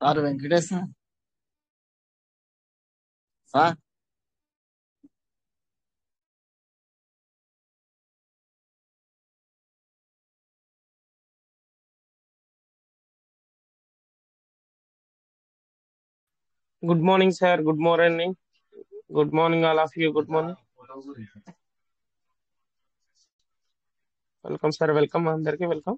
Sir Venkatesh sir. Sir Good morning, sir. Good morning. Good morning, all of you. Good morning. Welcome, sir. Welcome. అందరికీ welcome.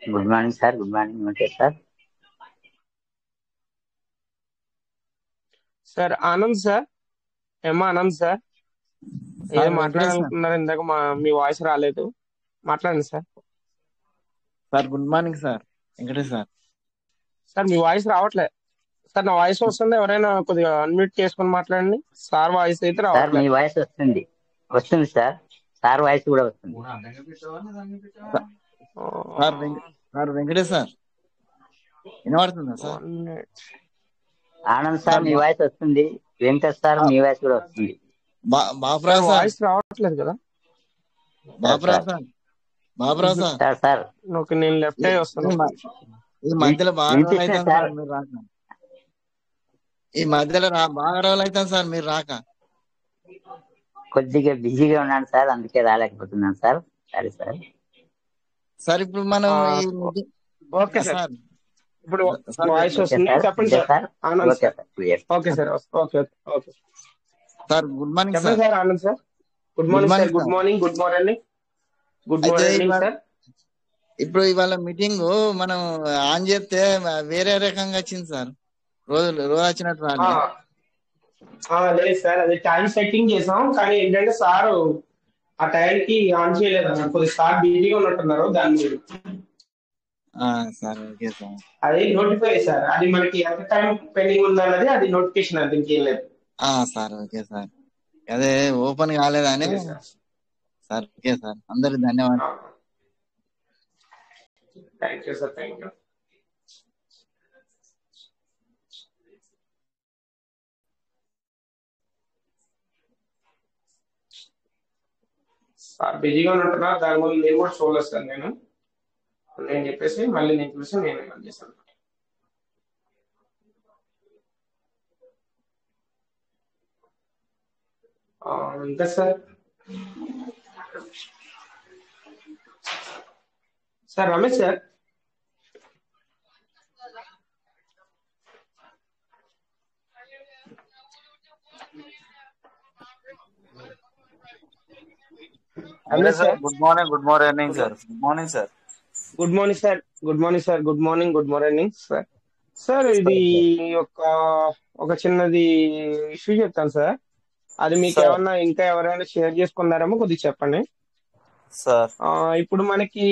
Good morning sir. Good morning Venkatesh sir. Sir Anand sir, Anand sir, ఏదో sir Venkatesh sir. మాట్లాడాలనుకున్నారు, ఇందాక మీ voice రాలేదు, మాట్లాడండి sir. Sir good morning sir Venkatesh sir. Sir మీ voice రావట్లే sir. నా వాయిస్ వస్తుంది, ఎవరైనా కొద్దిగా అన్మ్యూట్ చేసుకొని మాట్లాడండి. సార్ వాయిస్ అయితే సార్ రావట్లే. మీ వాయిస్ వస్తుంది సార్. సార్ వాయిస్ కూడా వస్తుంది. సార్ వెంకటేష్ సార్ వినబడుతుందా సార్? 1 minute. ఆనంద్ సార్ మీ వాయిస్ వస్తుంది. వెంకటేష్ సార్ మీ వాయిస్ కూడా వస్తుంది. బాపురా సార్ సార్. వాయిస్ రావట్లేదు కదా. Bapura sir. Bapura sir. Sir sir okay, నేను లెఫ్ట్ అయ్యి వస్తాను. ఈ మధ్యలో బాగా రోజులు వినిపిస్తుంది అవుతాను సార్. సార్ మీరు రాక. ఈ మధ్యలో బాగా రోజులు అవుతాను సార్ మీరు రాక. కొద్దిగా బిజీగా ఉన్నాను సార్, అందుకే రాలేకపోతున్నాను సార్. సరే సార్. సార్ ఇప్పుడు మనం ఓకే సార్, ఇప్పుడు సార్ వాయిస్ ఓకే వస్తుంది, సార్. చెప్పండి okay sir. Sir. Anand okay sir. Sir. Clear. Okay sir. Okay okay sir good morning చెప్పండి sir. Sir. Anand sir, good morning sir. Good morning. Good morning. Good అయితే morning sir. ఇప్పుడు ఇవాళ meeting మనం on చేస్తే వేరే రకంగా వచ్చింది సార్. రోజు వచ్చినట్టు రాలే. లేదు సార్, అది టైం సెట్టింగ్ చేసాం, కానీ ఏంటంటే సార్ ఆ టైంకి ఆన్ చేయలేదు అన్నమాట. కొద్దిగా సార్ బిజీగా ఉన్నట్టున్నారు, దాన్ని సార్ ఓకే సార్. అది నోటిఫై సార్. అది మనకి ఎంత టైం పెండింగ్ ఉందన్నది అది నోటిఫికేషన్, అది ఇంకేం లేదు. Sir okay sir. అదే ఓపెన్ కాలేదని సార్. ఓకే సార్, అందరికి ధన్యవాదాలు. Thank you sir. Thank you. Sir బిజీగా ఉంటున్నారు, దాని వల్ల నేను కూడా చూడలేదు సార్. నేను చెప్పేసి మళ్ళీ నేను చూసి నేను ఏమని చేస్తాను. ఇంకా sir Ramesh sir. Good morning. Good morning sir. Good morning sir. Good morning sir. Good morning sir. Good morning. Good morning sir. Sir ఇది ఒక చిన్నది ఇష్యూ చెప్తాను సార్. అది మీకు ఏమన్నా ఇంకా ఎవరైనా షేర్ చేసుకున్నారేమో కొద్దిగా చెప్పండి సార్. ఇప్పుడు మనకి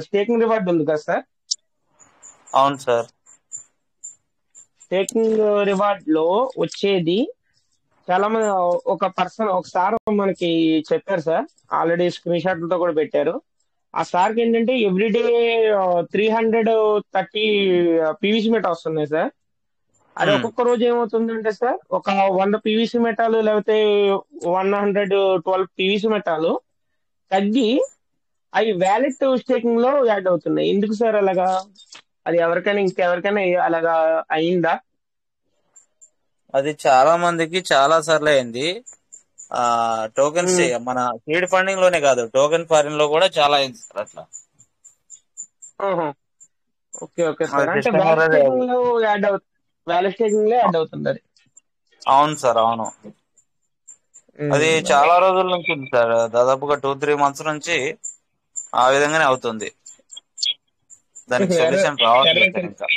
స్టేకింగ్ రివార్డ్ ఉంది కదా సార్. అవును సార్. స్టేకింగ్ రివార్డ్ లో వచ్చేది చాలా మంది, ఒక పర్సన్ ఒకసారి మనకి చెప్పారు సార్, ఆల్రెడీ స్క్రీన్ షాట్లతో కూడా పెట్టారు. ఆ సార్కి ఏంటంటే ఎవ్రీడే 330 పీవీసీ మెటా వస్తున్నాయి సార్. అది ఒక్కొక్క రోజు ఏమవుతుందంటే సార్, ఒక 100 పీవీసీ మెటాలు లేకపోతే 112 పీవీసీ మెటాలు తగ్గి అవి వ్యాలెట్ స్టేకింగ్ లో యాడ్ అవుతున్నాయి. ఎందుకు సార్ అలాగా? అది ఇంకెవరికైనా అలాగా అయిందా? అది చాలా మందికి చాలా సార్లు అయింది. టోకెన్స్ మన సీడ్ ఫండింగ్ లోనే కాదు, టోకెన్ ఫారింగ్ లో కూడా చాలా అయింది సార్ అట్లా. Okay sir. అంటే వ్యాలెట్ స్టేకింగ్ లో యాడ్ అవుతుంది అది. అవును సార్, అవును. అది చాలా రోజుల నుంచి ఉంది సార్, దాదాపుగా 2-3 months నుంచి ఆ విధంగానే అవుతుంది. దానికి సొల్యూషన్ రావట్లేదు సార్ ఇంకా.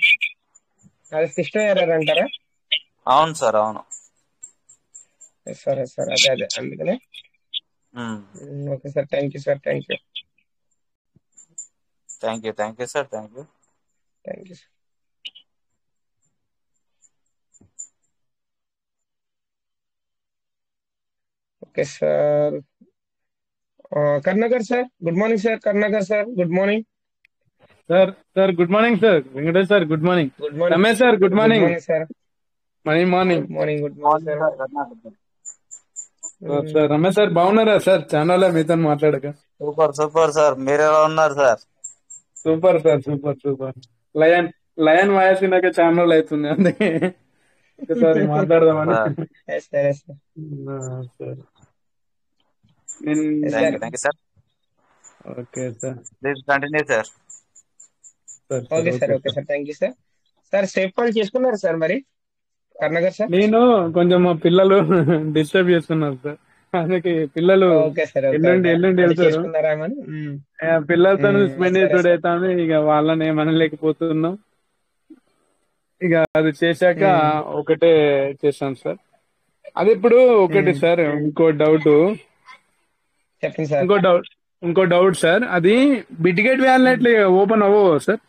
సిస్టమ్ ఎర్రర్ అంటారా? అవును సార్, అవును. సరే సార్, అదే అందుకనే. Okay sir. Thank you sir. Thank you sir. Thank you. Sir. Okay sir. Karnakar sir, good morning sir. Karnakar sir, good morning sir. Good morning sir. Venkatesh sir, good morning. Ramesh sir, good morning sir. Morning. Good morning sir. Sir Ramesh sir బాగున్నారా sir? Channel మీతో మాట్లాడక. Super sir, మీరు ఎలా ఉన్నారు sir? Super sir, super. Lion lion voice నాకు channel అవుతుంది, అందుకే ఒకసారి మాట్లాడదామని. సరే sir thank you sir. Okay sir, please continue sir. Okay sir thank you sir. Sir safe call చేసుకున్నారు సార్ మరి కర్ణగారు సార్? నేను కొంచెం మా పిల్లలు డిస్టర్బ్ చేస్తున్నారు సార్, అందుకే పిల్లలు ఎల్లుండి వెళ్తారు. పిల్లలతో స్పెండ్ చేసుడు అవుతాను, ఇక వాళ్ళని ఏమనలేకపోతున్నాం. ఇక అది చేశాక ఒకటే చేస్తాను సార్. అది ఇప్పుడు ఒకటి సార్, ఇంకో డౌట్ చెప్పండి సార్. ఇంకో డౌట్ సార్, అది బిట్గేట్ వ్యాలెట్ ఓపెన్ అవ్వవు సార్?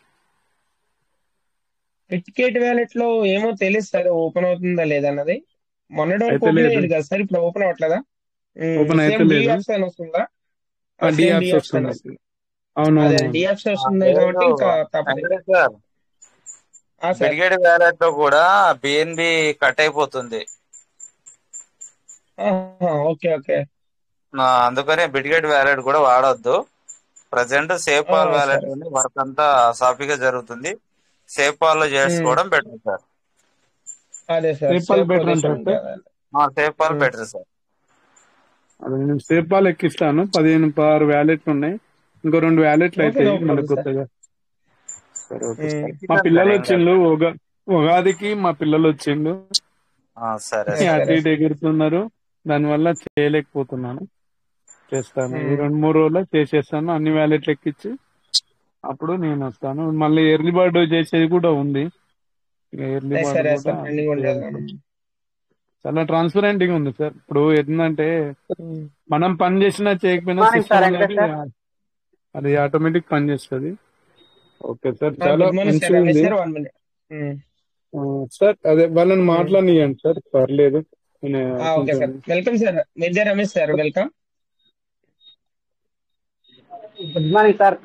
బిట్గేట్ వ్యాలెట్ లో ఏమో తెలియదు సార్, ఓపెన్ అవుతుందా లేదన్నది. మొన్నటి వరకు ఓపెన్ అయ్యేది కదా సార్, ఇప్పుడు ఓపెన్ అవ్వట్లేదా? ఓపెన్ అయితే లేదు. వస్తుందా? డియాప్స్ వస్తుంది. అవును, డియాప్స్ వస్తుంది కాబట్టి ఇంకా తప్పదు సార్. బిట్గేట్ వ్యాలెట్ లో కూడా బిఎన్బి కట్ అయిపోతుంది. ఓకే. అందుకని బిట్గేట్ వ్యాలెట్ కూడా వాడొద్దు. Present SafePal wallet work అంతా సాఫీగా జరుగుతుంది. సేఫ్ పాల్ లో చేసుకోవడం better sir. SafePal better అంటే సేఫ్ పాల్ బెటర్ సార్. అది నేను సేఫ్ పాల్ ఎక్కిస్తాను. 15 వ్యాలెట్లు ఉన్నాయి, ఇంకో 2 వ్యాలెట్లు అయితే మనకు కొత్తగా. మా పిల్లలు వచ్చిండు, ఉగాదికి మా పిల్లలు వచ్చిండు, అటు ఇటు ఎగురుతున్నారు, దానివల్ల చేయలేకపోతున్నాను. చేస్తాను, ఈ 2-3 రోజుల్లో చేసేస్తాను. అన్ని వ్యాలెట్లు ఎక్కించి అప్పుడు నేను వస్తాను. మళ్ళీ ఎర్లీ బర్డ్ చేసేది కూడా ఉంది. ఎర్లీ బర్డ్ కూడా చాలా ట్రాన్స్పరెంట్ గా ఉంది సార్. ఇప్పుడు ఏంటంటే మనం పని చేసినా చేయకపోయినా అది ఆటోమేటిక్ పని చేస్తుంది. ఓకే సార్, చాలా మంచిగా ఉంది సార్. అదే వాళ్ళని మాట్లాడియండి సార్, పర్లేదు. Welcome sir, Mirza Ramesh sir, welcome. Good morning sir,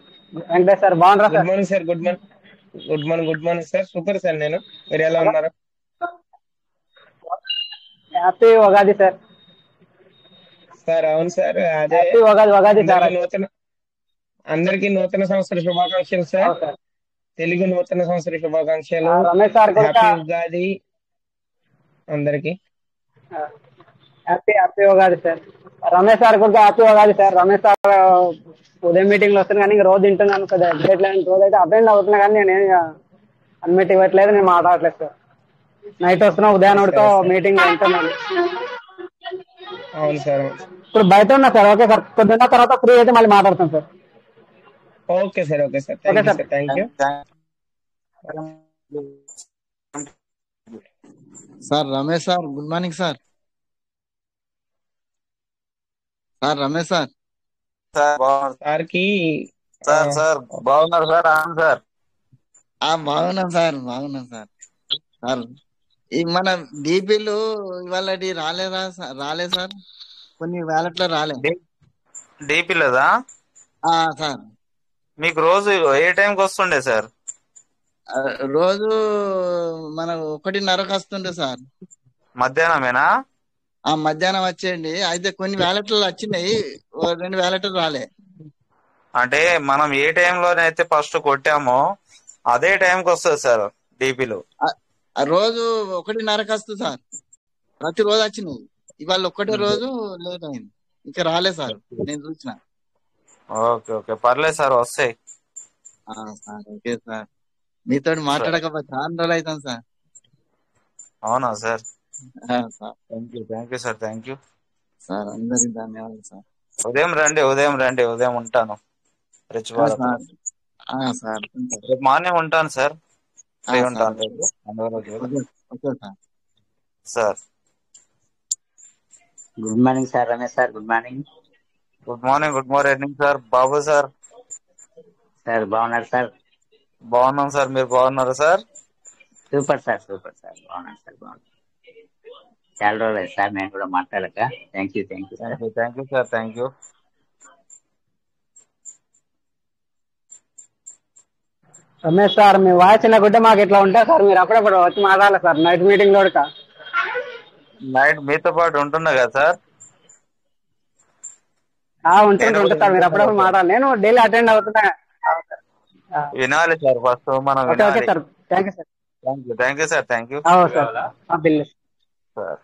Venkatesh sir బాగున్నారా? Good morning sir. Good morning sir. Super sir, మీరు ఎలా ఉన్నారు? Happy Ugadi sir. సార్ అవును సార్, అదే ఉగాది సార్. అందరికి నూతన సంవత్సర శుభాకాంక్షలు సార్. తెలుగు నూతన సంవత్సర శుభాకాంక్షలు. రమేష్ సార్ హ్యాపీ ఉగాది అందరికి. Happy Ugadi sir. Ramesh sir కూడా happy Ugadi sir. Ramesh sir ఉదయం మీటింగ్ లో వస్తున్నాను, కానీ రోజు తింటున్నాను కదా, రోజు అయితే అటెండ్ అవుతున్నా, కానీ నేను అడ్మిట్ ఇవ్వట్లేదు, నేను మాట్లాడలేదు సార్. నైట్ వస్తున్నా, ఉదయాన్ని ఉడతా మీటింగ్ వింటున్నాను. అవును సార్, ఇప్పుడు బయట ఉన్నా సార్. ఓకే సార్, పొద్దున్న తర్వాత ఫ్రీ అయితే మళ్ళీ మాట్లాడతాను sir. Okay sir. Thank you sir. Ramesh sir, good morning sir. Ramesh sir సార్కి సార్ బాగున్నారు సార్? సార్ బాగున్నాం సార్. సార్ ఈ మన డీపీలు ఇవాళ రాలేదు సార్, కొన్ని వ్యాలెట్లో రాలేదు. డీపీ లేదా సార్? మీకు రోజు ఏ టైంకి వస్తుండే సార్? రోజు మనకు 1:30కి వస్తుండే సార్. మధ్యాహ్నమేనా? మధ్యాహ్నం వచ్చేయండి. అయితే కొన్ని వ్యాలెట్లు వచ్చినాయి, 2 వ్యాలెట్లు రాలే. అంటే మనం ఏ టైంలోనైతే ఫస్ట్ కొట్టామో అదే టైంకి వస్తుంది సార్ డీపీలు. రోజు 1:30కి వస్తుంది సార్. ప్రతి రోజు వచ్చినాయి, ఇవాళ ఒక్కటే రోజు లేట్ అయింది, ఇంకా రాలే సార్, నేను చూసిన. ఓకే పర్లేదు సార్, వస్తాయి సార్. ఓకే సార్, మీతో మాట్లాడకపోతే చాలా రోజులు అవుతాను సార్. అవునా sir? Sir thank you sir. Thank you sir, అందరికి ధన్యవాదాలు సార్. ఉదయం రండి, ఉదయం ఉంటాను. Rich Bharat sir. రేపు మార్నింగ్ ఉంటాను సార్, ఫ్రీ ఉంటాను. Okay sir. Good morning sir Ramesh sir. Good morning. Good morning sir. Babu sir బాగున్నారు సార్? బాగున్నాం సార్, మీరు బాగున్నారు సార్? Super sir. బాగున్నాను సార్. చాలా రోజులు సార్ నేను కూడా మాట్లాడక. Thank you sir. Thank you. Ramesh sir, మీ వాయిస్ గుడ్డ మాకు ఇట్లా ఉంటాయి సార్, మీరు అప్పుడప్పుడు వచ్చి మాట్లాడాలి సార్, నైట్ మీటింగ్ లో. నైట్ మీతో పాటు ఉంటున్నా కదా సార్. ఉంటుంది సార్. మీరు అప్పుడప్పుడు మాట్లాడాలి, నేను డైలీ అటెండ్ అవుతున్నా. వినాలి సార్, ఫస్ట్ మనం ఓకే ఓకే వినాలి. Sir, thank you sir. Thank you sir, thank you sir bill sir.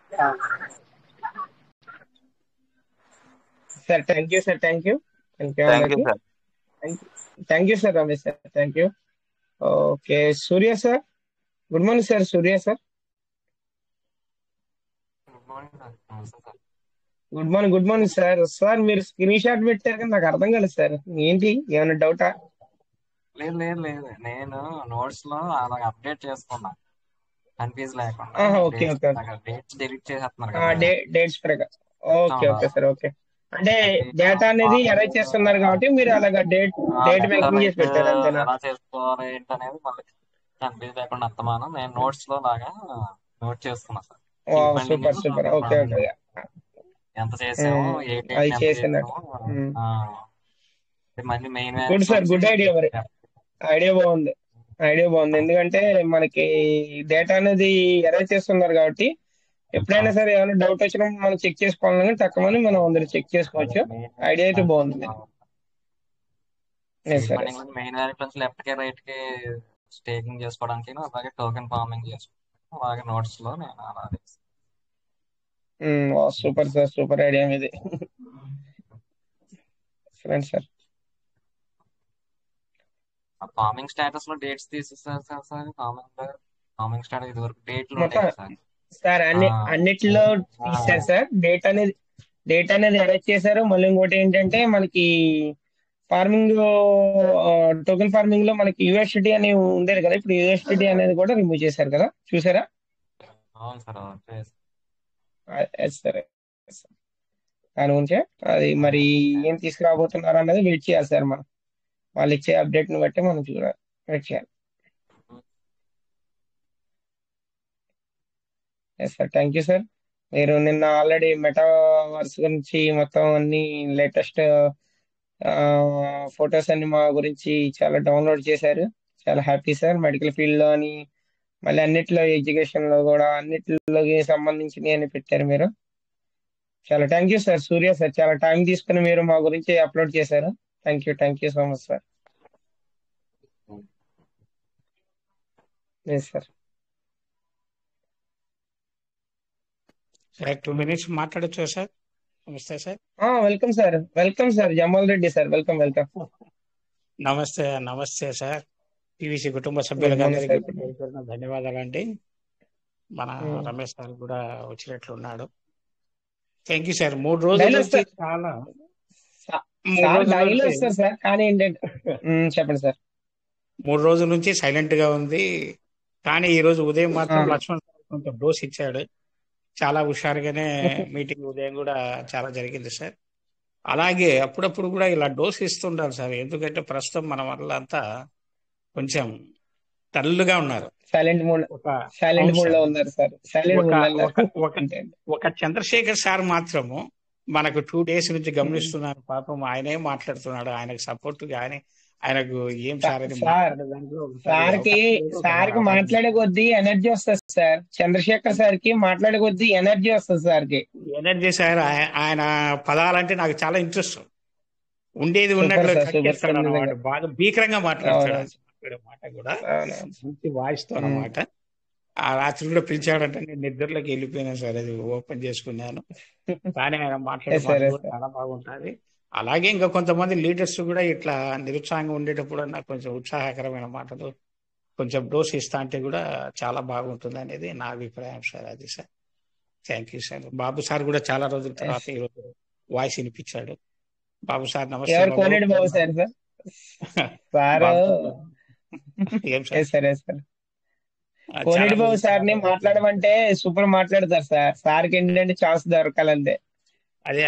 Sir thank you sir, thank you thank you sir. Thank you sir Ramesh sir, thank you. Okay Surya sir, good morning sir. Surya sir, good morning sir. Sir మీరు screen shot పెట్టారు కానీ నాకు అర్థం కాలేదు sir, ఏంటి ఏమైనా డౌటా? లేదు లేదు లేదు, నేను నోట్స్ లో అలా అప్డేట్ చేసుకున్నా కన్ఫ్యూజ్ లేకుండా. ఓకే ఓకే డేట్స్ డిలీట్ చేసేస్తున్నారు కదా. డేట్స్ ప్రకారం. Okay okay sir, okay. అంటే డేటా అనేది అరేంజ్ చేస్తున్నారు కాబట్టి మీరు అలాగా డేట్ మెన్షన్ చేసి పెట్టారు అంతేనా? ఎలా చేసుకోవాలి ఏంటనేది మళ్ళీ కన్ఫ్యూజ్ లేకుండా అర్థమానం నేను నోట్స్ లో లాగా నోట్ చేస్తున్నా sir. Super super, okay okay. ఎంత చేసాము, ఏ అది డేట్ చేసినట్టు మళ్ళీ main good sir, good idea. మరి ఐడియా బాగుంది, ఎందుకంటే మనకి డేటా అనేది అరేంజ్ చేస్తున్నారు కాబట్టి ఎప్పుడైనా సరే ఏమైనా డౌట్ వచ్చినప్పుడు మనం చెక్ చేసుకోవాలని తక్కువని మనం అందరు చెక్ చేసుకోవచ్చు. ఐడియా అయితే బాగుంది. మెయిన్ వాల్యూస్ లెఫ్ట్ కి రైట్ కి స్టేకింగ్ చేసుకోవడానికి, అలాగే టోకెన్ ఫార్మింగ్ చేసుకోవడానికి, అలాగే నోట్స్ లో నేను అలా సూపర్ సార్, సూపర్ ఐడియా ఇది. సార్ ఫార్మింగ్ స్టేటస్ లో డేట్స్ తీసేస్తారు సార్. ఫార్మింగ్ స్టేటస్ ఇది వరకు డేట్లు ఉంటాయి సార్. సార్ అన్నిటిలో తీసారు సార్. డేట్ అనేది అరేంజ్ చేశారు. మళ్ళీ ఇంకోటి ఏంటంటే మనకి ఫార్మింగ్ టోకెన్ ఫార్మింగ్ లో మనకి యూఎస్డి అని ఉండేది కదా, ఇప్పుడు యూఎస్డి అనేది కూడా రిమూవ్ చేశారు కదా, చూసారా? అవును సార్, సరే. దాని గురించే అది మరి ఏం తీసుకురాబోతున్నారు అన్నది వెయిట్ చేయాలి సార్. మనం వాళ్ళు ఇచ్చే అప్డేట్ ని బట్టి మనం చూడాలి, వెయిట్ చేయాలి. Yes sir, thank you sir. మీరు నిన్న ఆల్రెడీ మెటావర్స్ గురించి మొత్తం అన్ని లేటెస్ట్ ఫొటోస్ అన్ని మా గురించి చాలా డౌన్లోడ్ చేశారు. చాలా హ్యాపీ సార్. మెడికల్ ఫీల్డ్ లో అని మళ్ళీ అన్నిట్లో, ఎడ్యుకేషన్ లో కూడా అన్నిటిలోకి సంబంధించినవి అని పెట్టారు మీరు. చాలా thank you sir. Surya sir, చాలా టైం తీసుకుని మీరు మా గురించి అప్లోడ్ చేశారు. Thank you so much sir. Yes sir. Sir 2 minutes మాట్లాడచ్చు సార్? నమస్తే sir. Welcome sir Jamal Reddy sir, welcome. నమస్తే సార్. పివిసి కుటుంబ సభ్యులకు అందరికీ ధన్యవాదాలు అండి. మన రమేష్ సార్ కూడా వచ్చినట్లున్నాడు. Thank you sir. 3 రోజుల నుంచి చాలా సార్ కానీ ఏంటంటే చెప్పండి సార్. 3 రోజుల నుంచి సైలెంట్ గా ఉంది, కానీ ఈ రోజు ఉదయం మాత్రం లక్ష్మణ్ సార్ కొంత డోస్ ఇచ్చాడు. చాలా హుషారుగానే మీటింగ్ ఉదయం కూడా చాలా జరిగింది సార్. అలాగే అప్పుడప్పుడు కూడా ఇలా డోస్ ఇస్తుండాలి సార్, ఎందుకంటే ప్రస్తుతం మన వల్ల అంతా కొంచెం డల్గా ఉన్నారు. ఒక చంద్రశేఖర్ సార్ మాత్రము మనకు 2 days నుంచి గమనిస్తున్నారు. పాపం ఆయనే మాట్లాడుతున్నాడు, ఆయనకు సపోర్ట్ గానీ ఆయనకు ఏం సార్ సార్కి మాట్లాడే కొద్దీ ఎనర్జీ వస్తుంది సార్. చంద్రశేఖర్ సార్కి మాట్లాడే కొద్దీ ఎనర్జీ వస్తుంది సార్కి. Energy sir. ఆయన పదాలంటే నాకు చాలా ఇంట్రెస్ట్. ఉండేది ఉన్నట్లు బాగా భీకరంగా మాట్లాడతాడు. మాట కూడా మంచి వాయిస్తో అన్నమాట. ఆ రాత్రి కూడా పిలిచాడంటే నేను నిద్రలోకి వెళ్ళిపోయినాను సార్, అది ఓపెన్ చేసుకున్నాను. కానీ ఆయన మాట్లాడే చాలా బాగుంటుంది. అలాగే ఇంకా కొంతమంది లీడర్స్ కూడా ఇట్లా నిరుత్సాహంగా ఉండేటప్పుడు నాకు కొంచెం ఉత్సాహకరమైన మాటలు కొంచెం డోస్ ఇస్తా అంటే కూడా చాలా బాగుంటుంది అనేది నా అభిప్రాయం సార్. అది sir, thank you sir. Babu sir కూడా చాలా రోజుల తర్వాత ఈరోజు వాయిస్ వినిపించాడు. బాబు సార్ నమస్తే. కోనేటి బాబు సార్ని మాట్లాడమంటే సూపర్ మాట్లాడతారు సార్. సార్కి ఏంటంటే ఛాన్స్ దొరకాలంటే. అదే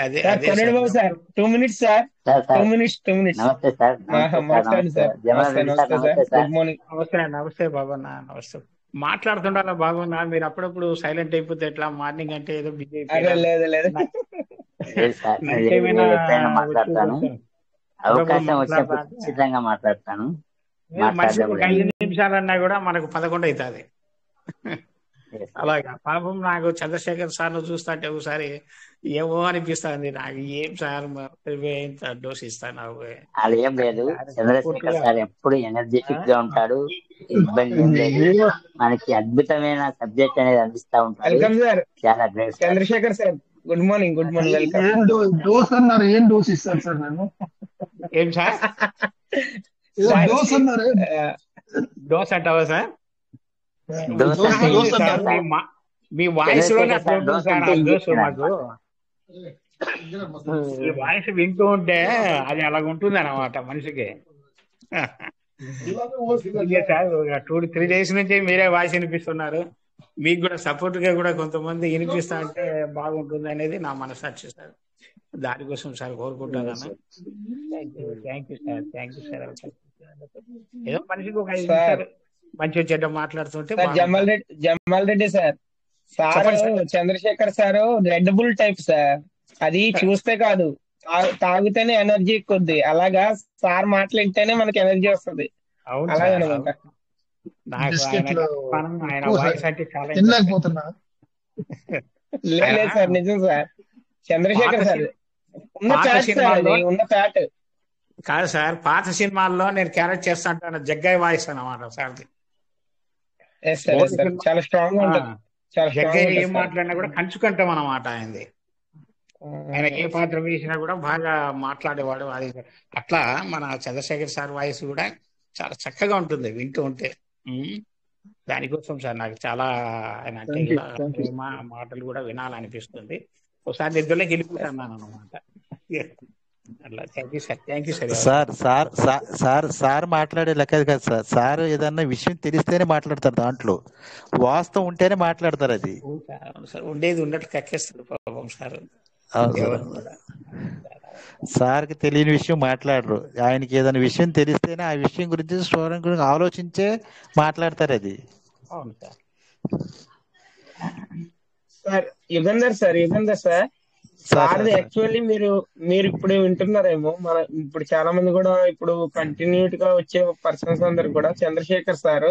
కోనేటి బాబు సార్ 2 minutes సార్. 2 minutes. నమస్తే సార్. మాట్లాడండి సార్. నమస్తే సార్. Good morning. నమస్తే బాబన్న. నమస్తే. మాట్లాడుతుండాలా బాగున్నా, మీరు అప్పుడప్పుడు సైలెంట్ అయిపోతే ఎట్లా? మార్నింగ్ అంటే ఏదో బిజీ లేదు మాట్లాడతాను, అవకాశం వచ్చినప్పుడు ఖచ్చితంగా మాట్లాడతాను. మనిషి 5 నిమిషాలన్నా కూడా మనకు 11 అవుతుంది. అలాగా పాపం నాకు చంద్రశేఖర్ సార్ను చూస్తుంటే ఒకసారి ఏమో అనిపిస్తుంది నాకు. ఏం సార్ ఇంత డోస్ ఇస్తాను అది ఏం లేదు, చంద్రశేఖర్ సార్ ఎప్పుడు ఎనర్జెటిక్ గా ఉంటాడు, ఇబ్బంది ఏం లేదు, మనకి అద్భుతమైన సబ్జెక్ట్ అనేది అందిస్తా ఉంటాడు. వెల్కమ్ సార్ చాలా great sir. Chandrasekhar sir, good morning. Good morning, welcome. ఏం డోస్ అన్నారు? ఏం డోస్ ఇస్తారు సార్? నేను ఏం సార్ డోస్ అన్నారు? డోస్ అంటావా సార్? డోస్ అన్నారు. మీ వాయిస్ లోనే అట్లా ఉంటుంది సార్ ఆ డోస్. మాకు ఈ వాయిస్ వింటూ ఉంటే అది అలాగ ఉంటుంది అన్నమాట మనిషికి. సార్ 2-3 days నుంచి మీరే వాయిస్ వినిపిస్తున్నారు. మీకు కూడా సపోర్ట్ గా కూడా కొంతమంది వినిపిస్తా అంటే బాగుంటుంది అనేది నా మనసాక్షి సార్. దానికోసం సార్ కోరుకుంటున్నాను. Thank you sir. ఏదో మనిషికి ఒక 5 నిమిషాలు మంచి చెడ్డ మాట్లాడుతుంటే Jamal Reddy sir, Chandrasekhar sir Red Bull type sir. అది చూస్తే కాదు, తాగితేనే ఎనర్జీ కొద్ది. అలాగా సార్ మాట్లాడితేనే మనకి ఎనర్జీ వస్తుంది. అలాగనమాట. లేదు సార్, నిజం సార్. చంద్రశేఖర్ సార్ ఉన్న ఫ్యాట్ కాదు సార్. పాత సినిమాల్లో నేను క్యారెక్ట్ చేస్తా అంటాను జగ్గయ్య వాయిస్ అన్నమాట సార్. చాలా స్ట్రాంగ్ గా ఉంటుంది. జగ్గయ్య ఏం మాట్లాడినా కూడా కంచుకుంటాం అన్నమాట ఆయనది. ఆయన ఏ పాత్ర వేసినా కూడా బాగా మాట్లాడేవాడు. అది అట్లా మన చంద్రశేఖర్ సార్ వాయిస్ కూడా చాలా చక్కగా ఉంటుంది వింటూ ఉంటే. దానికోసం సార్ నాకు చాలా ఆయన అంటే ప్రేమ మాటలు కూడా వినాలనిపిస్తుంది. ఒకసారి నిద్రలోకి వెళ్ళిపోతాను అన్నమాట. అట్లా థ్యాంక్ యూ సార్. సార్ మాట్లాడే లెక్క కాదు సార్. సార్ ఏదన్నా విషయం తెలిస్తేనే మాట్లాడతారు, దాంట్లో వాస్తవం ఉంటేనే మాట్లాడతారు. అది సార్ ఉండేది ఉన్నట్టు కక్కేస్తారు పాపం సార్. సార్కి తెలియని విషయం మాట్లాడరు. ఆయనకి ఏదైనా విషయం తెలిస్తేనే ఆ విషయం గురించి స్టోరీ గురించి ఆలోచించే మాట్లాడతారు. అది అవును sir. Sir Yugandhar sir actually మీరు ఇప్పుడు వింటున్నారేమో, మన ఇప్పుడు చాలా మంది కూడా ఇప్పుడు కంటిన్యూట్ గా వచ్చే పర్సన్స్ అందరు కూడా Chandrashekar sir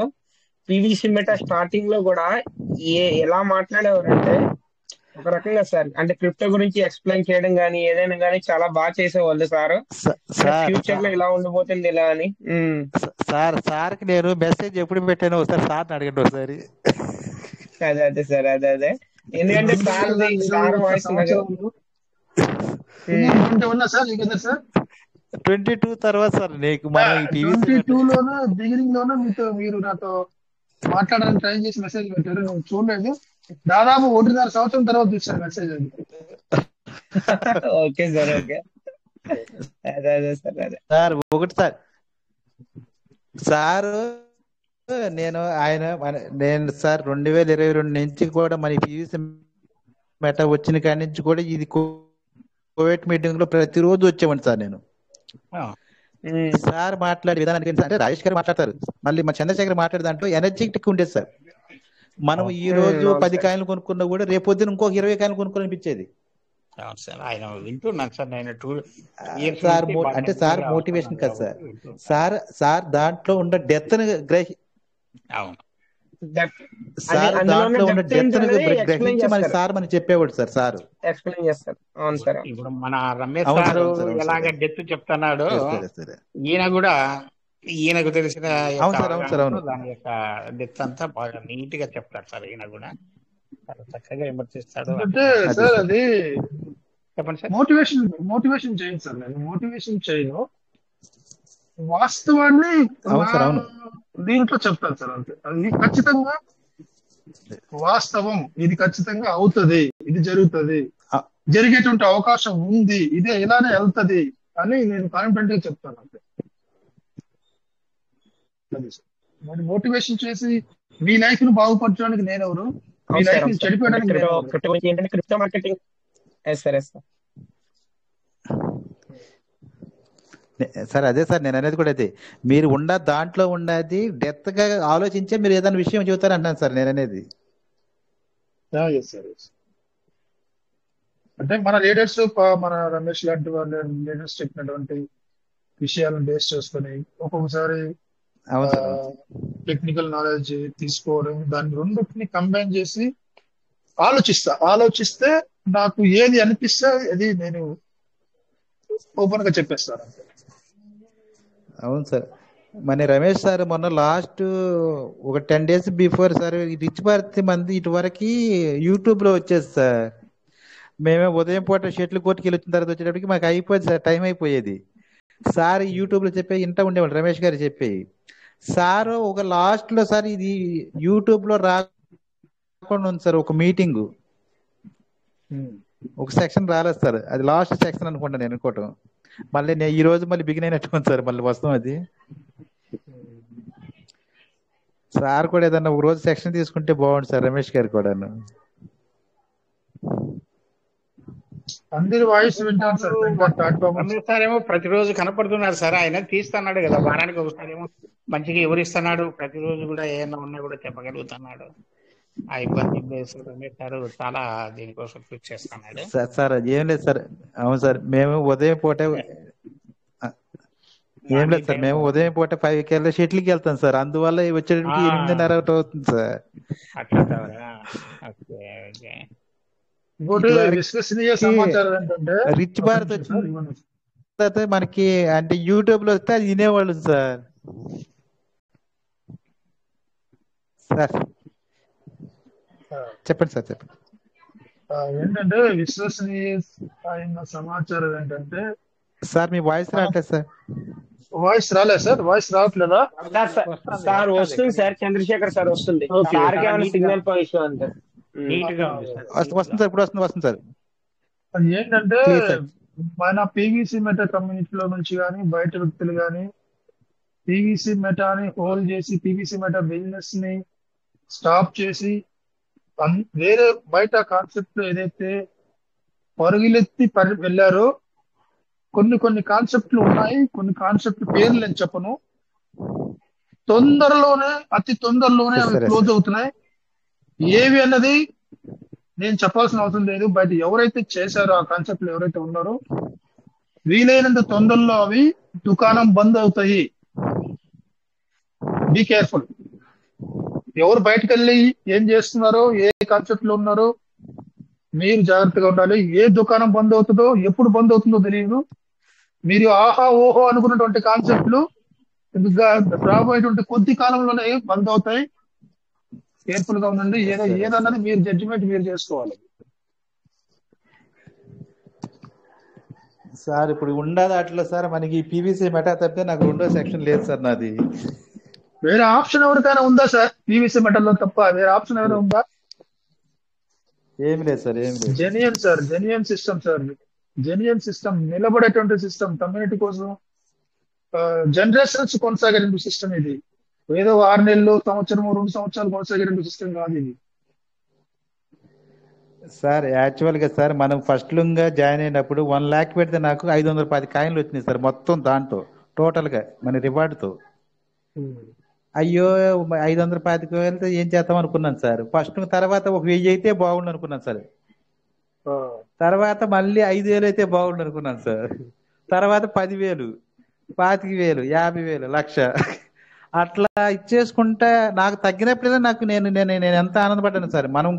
PVC meta starting లో కూడా ఎలా మాట్లాడేవారంటే ఒక రకంగా సార్, అంటే క్రిప్టో గురించి ఎక్స్ప్లెయిన్ చేయడం గానీ ఏదైనా గానీ చాలా బాగా చేసేవాళ్ళు సార్. ఫ్యూచర్ లో ఇలా ఉండిపోతుంది ఇలా అని. సార్కి నేను మెసేజ్ ఎప్పుడు పెట్టాను ఒకసారి సార్ అడగండి ఒకసారి. అదే సార్, అదే ఎందుకంటే సార్ వాయిస్ 22 తర్వాత సార్ నీకు మనం 22 లోనూ బిగినింగ్ లోనూ మీరు నాతో మాట్లాడాలని ట్రై చేసి మెసేజ్ పెట్టారు, నేను చూడలేదు. దాదాపు 1.5 సంవత్సరం తర్వాత చూసాను మెసేజ్. అది ఓకే సార్, ఓకే. అదే సార్ ఒకటి సార్ నేను సార్ 2022 నుంచి కూడా మన పీవీసీ మెటా వచ్చిన కాడి నుంచి కూడా ఇది కోవిడ్ మీటింగ్ లో ప్రతిరోజు వచ్చేవాడిని సార్. నేను సార్ మాట్లాడే విధానానికి అంటే రాజేష్ గారు మాట్లాడతారు, మళ్ళీ మా చంద్రశేఖర్ మాట్లాడే దాంట్లో ఎనర్జెటిక్ ఉండేది సార్. మనం ఈ రోజు 10 కాయలు కొనుక్కున్నా కూడా రేపొద్దున ఇంకొక 20 కాయలు కొనుక్కోనిపించేది. సార్ అంటే సార్ మోటివేషన్ కదా సార్ దాంట్లో ఉన్న డెత్ సార్ దాంట్లో ఉన్న డెత్ గ్రహించి మనకి సార్ మనకి చెప్పేవాడు సార్ ఎక్స్ప్లెయిన్ చేస్తారు. అవును సార్. ఇప్పుడు మన రమేష్ సార్ ఎలాగ డెత్ చెప్తున్నాడు, ఈయన కూడా ఈయనకు తెలిసిన దాని యొక్క డెత్ అంతా బాగా నీట్ గా చెప్తాడు సార్. ఈయన కూడా చాలా చక్కగా విమర్శిస్తాడు. అంటే సార్ అది చెప్పండి సార్. మోటివేషన్ చేయను సార్, నేను మోటివేషన్ చేయను, వాస్తవాన్ని దీంట్లో చెప్తాను సార్. అంతే, అది ఖచ్చితంగా వాస్తవం, ఇది ఖచ్చితంగా అవుతుంది, ఇది జరుగుతుంది, జరిగేటువంటి అవకాశం ఉంది, ఇదే ఇలానే వెళ్తది అని నేను కాన్ఫిడెంట్ గా చెప్తాను. అంతే. మరి మోటివేషన్ చేసి మీ లైఫ్ ను బాగుపరచడానికి నేనెవరు, మీ లైఫ్ ని చెడిపోయడానికి క్రిప్టో మార్కెటింగ్ సార్. అదే సార్ నేను అనేది కూడా అదే, మీరు ఉన్న దాంట్లో ఉన్నది డెత్ గా ఆలోచించే మీరు ఏదైనా విషయం చెబుతారు అంటాను సార్ నేను అనేది. అంటే మన లీడర్స్, మన రమేష్ లాంటి వాళ్ళు లీడర్స్ చెప్పినటువంటి విషయాలను బేస్ చేసుకొని ఒక్కొక్కసారి అవును సార్ టెక్నికల్ నాలెడ్జ్ తీసుకోవడం, దాన్ని రెండింటిని కంబైన్ చేసి ఆలోచిస్తే నాకు ఏది అనిపిస్తే అది నేను ఓపెన్ గా చెప్పేస్తాను. అవును సార్. మన రమేష్ సార్ మొన్న లాస్ట్ ఒక 10 days before sir rich Bharathi మంది ఇటువరకు యూట్యూబ్ లో వచ్చేది సార్. మేమే ఉదయం పూట షెటిల్ కోర్టుకి వెళ్ళి వచ్చిన తర్వాత వచ్చేటప్పటికి మాకు అయిపోయింది సార్, టైం అయిపోయేది. సార్ యూట్యూబ్ లో చెప్పే ఇంట ఉండేవాళ్ళు, రమేష్ గారు చెప్పేవి. సార్ ఒక లాస్ట్ లో సార్ ఇది యూట్యూబ్ లో రాకుండా ఉంది సార్, ఒక మీటింగ్ ఒక సెక్షన్ రాలేదు సార్, అది లాస్ట్ సెక్షన్ అనుకుంటా నేను అనుకోవటం. మళ్ళీ నేను ఈ రోజు మళ్ళీ బిగిన్ అయినట్టు సార్, మళ్ళీ వస్తాం అది. సార్ కూడా ఏదన్నా ఒక రోజు సెక్షన్ తీసుకుంటే బాగుంది సార్, రమేష్ గారు కూడా. అందరి వాయిస్ వింటాను సార్. రమేష్ సార్ ఏమో ప్రతిరోజు కనపడుతున్నారు సార్, ఆయన తీస్తున్నాడు కదా వారానికి ఒకసారి ఏమో మంచిగా ఎవరిస్తున్నాడు, ప్రతిరోజు కూడా ఏమన్నా ఉన్నా కూడా చెప్పగలుగుతున్నాడు. ఆ ఇబ్బంది రమేష్ సార్ చాలా దీనికోసం కృషి చేస్తున్నాడు సార్. అది ఏం లేదు సార్. అవును సార్, మేము ఉదయం పూట ఏం లేదు సార్, మేము ఉదయం పూట 5కి వెళ్ళి షెటిల్కి వెళ్తాం సార్, అందువల్ల వచ్చేటప్పటికి 8:30 అవుతుంది సార్. రిచ్ భారత్ వచ్చిన తర్వాత మనకి అంటే యూట్యూబ్ లో వస్తే అది వినేవాళ్ళు సార్. సార్ చెప్పండి సార్, చెప్పండి. ఏంటంటే విశ్వసనీయ సమాచారం ఏంటంటే సార్ మీ వాయిస్ రావట్లేదు సార్. వాయిస్ రాలేదు సార్, వాయిస్ రావట్లేదా సార్? వస్తుంది సార్, చంద్రశేఖర్ సార్ వస్తుంది. సిగ్నల్ ఇష్యూ అంటే వస్తుంది సార్, ఇప్పుడు వస్తుంది సార్. అది ఏంటంటే మన పీవీసీ మెటా కమ్యూనిటీలో నుంచి కానీ బయట వ్యక్తులు కానీ పీవీసీ మెటాని హోల్డ్ చేసి పీవీసీ మెటా బిజినెస్ ని స్టాప్ చేసి వేరే బయట కాన్సెప్ట్ ఏదైతే పరుగులెత్తి వెళ్ళారో కొన్ని కాన్సెప్ట్లు ఉన్నాయి. కొన్ని కాన్సెప్ట్ పేర్లు నేను చెప్పను, అతి తొందరలోనే అవి క్లోజ్ అవుతున్నాయి. ఏవి అన్నది నేను చెప్పాల్సిన అవసరం లేదు. బయట ఎవరైతే చేశారో ఆ కాన్సెప్ట్లు ఎవరైతే ఉన్నారో వీలైనంత తొందరలో అవి దుకాణం బంద్ అవుతాయి. Be careful. ఎవరు బయటకు వెళ్ళి ఏం చేస్తున్నారో, ఏ కాన్సెప్ట్ లో ఉన్నారో మీరు జాగ్రత్తగా ఉండాలి. ఏ దుకాణం బంద్ అవుతుందో, ఎప్పుడు బంద్ అవుతుందో తెలియదు. మీరు ఆహా ఓహో అనుకున్నటువంటి కాన్సెప్ట్లు రాబోయేటువంటి కొద్ది కాలంలోనే బంద్ అవుతాయి. కేర్ఫుల్ గా ఉండండి. ఏదన్నది మీరు జడ్జిమెంట్ మీరు చేసుకోవాలి సార్. ఇప్పుడు ఉండదు అట్లా సార్, మనకి పీవీసీ మెటా తప్పితే నాకు రెండో సెక్షన్ లేదు సార్ నాది. వేరే ఆప్షన్ ఎవరికైనా ఉందా సార్? పీవీసీ మెటల్లో తప్ప వేరే ఆప్షన్ ఏమైనా ఉందా? ఏమి లేదు సార్, ఏమి లేదు. Genuine sir, genuine system sir, genuine system, నిలబడేటువంటి సిస్టమ్, కమ్యూనిటీ కోసం జనరేషన్స్ కొనసాగేటువంటి సిస్టమ్ ఇది. ఏదో 6 నెలలు, సంవత్సరము, 2 సంవత్సరాలు కొనసాగేటువంటి సిస్టమ్ కాదు ఇది సార్. యాక్చువల్ గా సార్ మనం ఫస్ట్ లుంగా జాయిన్ అయినప్పుడు 1 lakh పెడితే నాకు 510 కాయిన్లు వచ్చినాయి సార్, మొత్తం దాంట్లో టోటల్ గా మన రివార్డుతో. అయ్యో 525 ఏం చేద్దాం అనుకున్నాను సార్ ఫస్ట్. తర్వాత 1000 అయితే బాగుండు అనుకున్నాను సార్. తర్వాత మళ్ళీ 5000 అయితే బాగుండు అనుకున్నాను సార్. తర్వాత 10,000, 25,000, 50,000, 1,00,000 అట్లా ఇచ్చేసుకుంటా నాకు తగ్గినప్పుడైనా నాకు నేను ఎంత ఆనందపడ్డాను సార్. మనం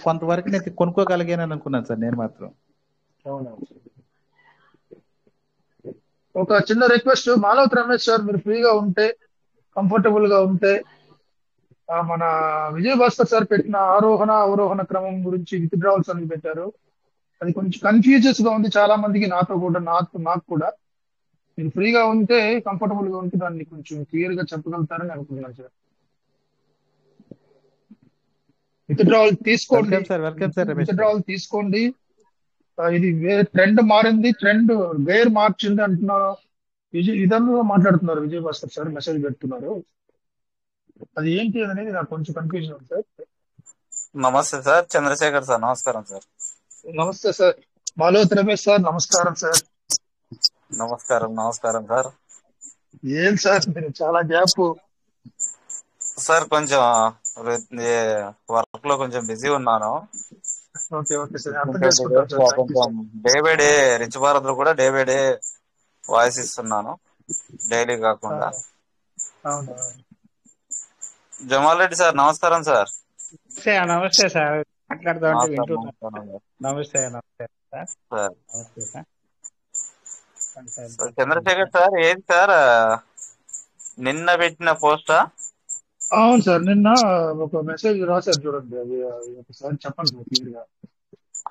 కొంతవరకు నేను కొనుక్కోగలిగానని అనుకున్నాను సార్ నేను మాత్రం. ఒక చిన్న రిక్వెస్ట్, మాలవతి రమేష్ సార్, మీరు ఫ్రీగా ఉంటే, కంఫర్టబుల్ గా ఉంటే, మన విజయభాస్కర్ సార్ పెట్టిన ఆరోహణ అవరోహణ క్రమం గురించి విత్డ్రావల్స్ అని పెట్టారు. అది కొంచెం కన్ఫ్యూజెస్ గా ఉంది చాలా మందికి, నాతో కూడా, నాకు కూడా. మీరు ఫ్రీగా ఉంటే, కంఫర్టబుల్ గా ఉంటే దాన్ని కొంచెం క్లియర్ గా చెప్పగలుగుతారని అనుకుంటున్నాను సార్. విత్డ్రావల్ తీసుకోండి, విత్డ్రావల్ తీసుకోండి. ఇది ట్రెండ్ మారింది, ట్రెండ్ గైర్ మార్చింది అంటున్నారు. ఇదంతా మాట్లాడుతున్నారు విజయభాస్కర్ సార్, మెసేజ్ పెడుతున్నారు. అది ఏంటి అనేది నాకు కొంచెం కన్ఫ్యూజన్ ఉంది సార్. నమస్తే సార్, చంద్రశేఖర్ సార్. నమస్కారం సార్. నమస్తే సార్. మాలవతి రమేష్ సార్, నమస్కారం సార్. నమస్కారం సార్. ఏం సార్ మీరు చాలా గ్యాప్ సార్, కొంచెం వర్క్ లో కొంచెం బిజీ ఉన్నాను. కొంచెం day by day rich Bharat లో కూడా డే బై డే వాయిస్ ఇస్తున్నాను, డైలీ కాకుండా. అవును. జమాల్ రెడ్డి సార్ నమస్కారం సార్. నమస్తే సార్, మాట్లాడుతూ ఉంటే వింటున్నాను. నమస్కారం నమస్తే నమస్తే సార్. సార్. నమస్తే సార్. చంద్రశేఖర్ సార్, ఏది సార్ నిన్న పెట్టిన పోస్టా? అవును సార్, నిన్న ఒక మెసేజ్ రాశారు చూడండి, అది ఒకసారి చెప్పండి సార్ క్లియర్ గా.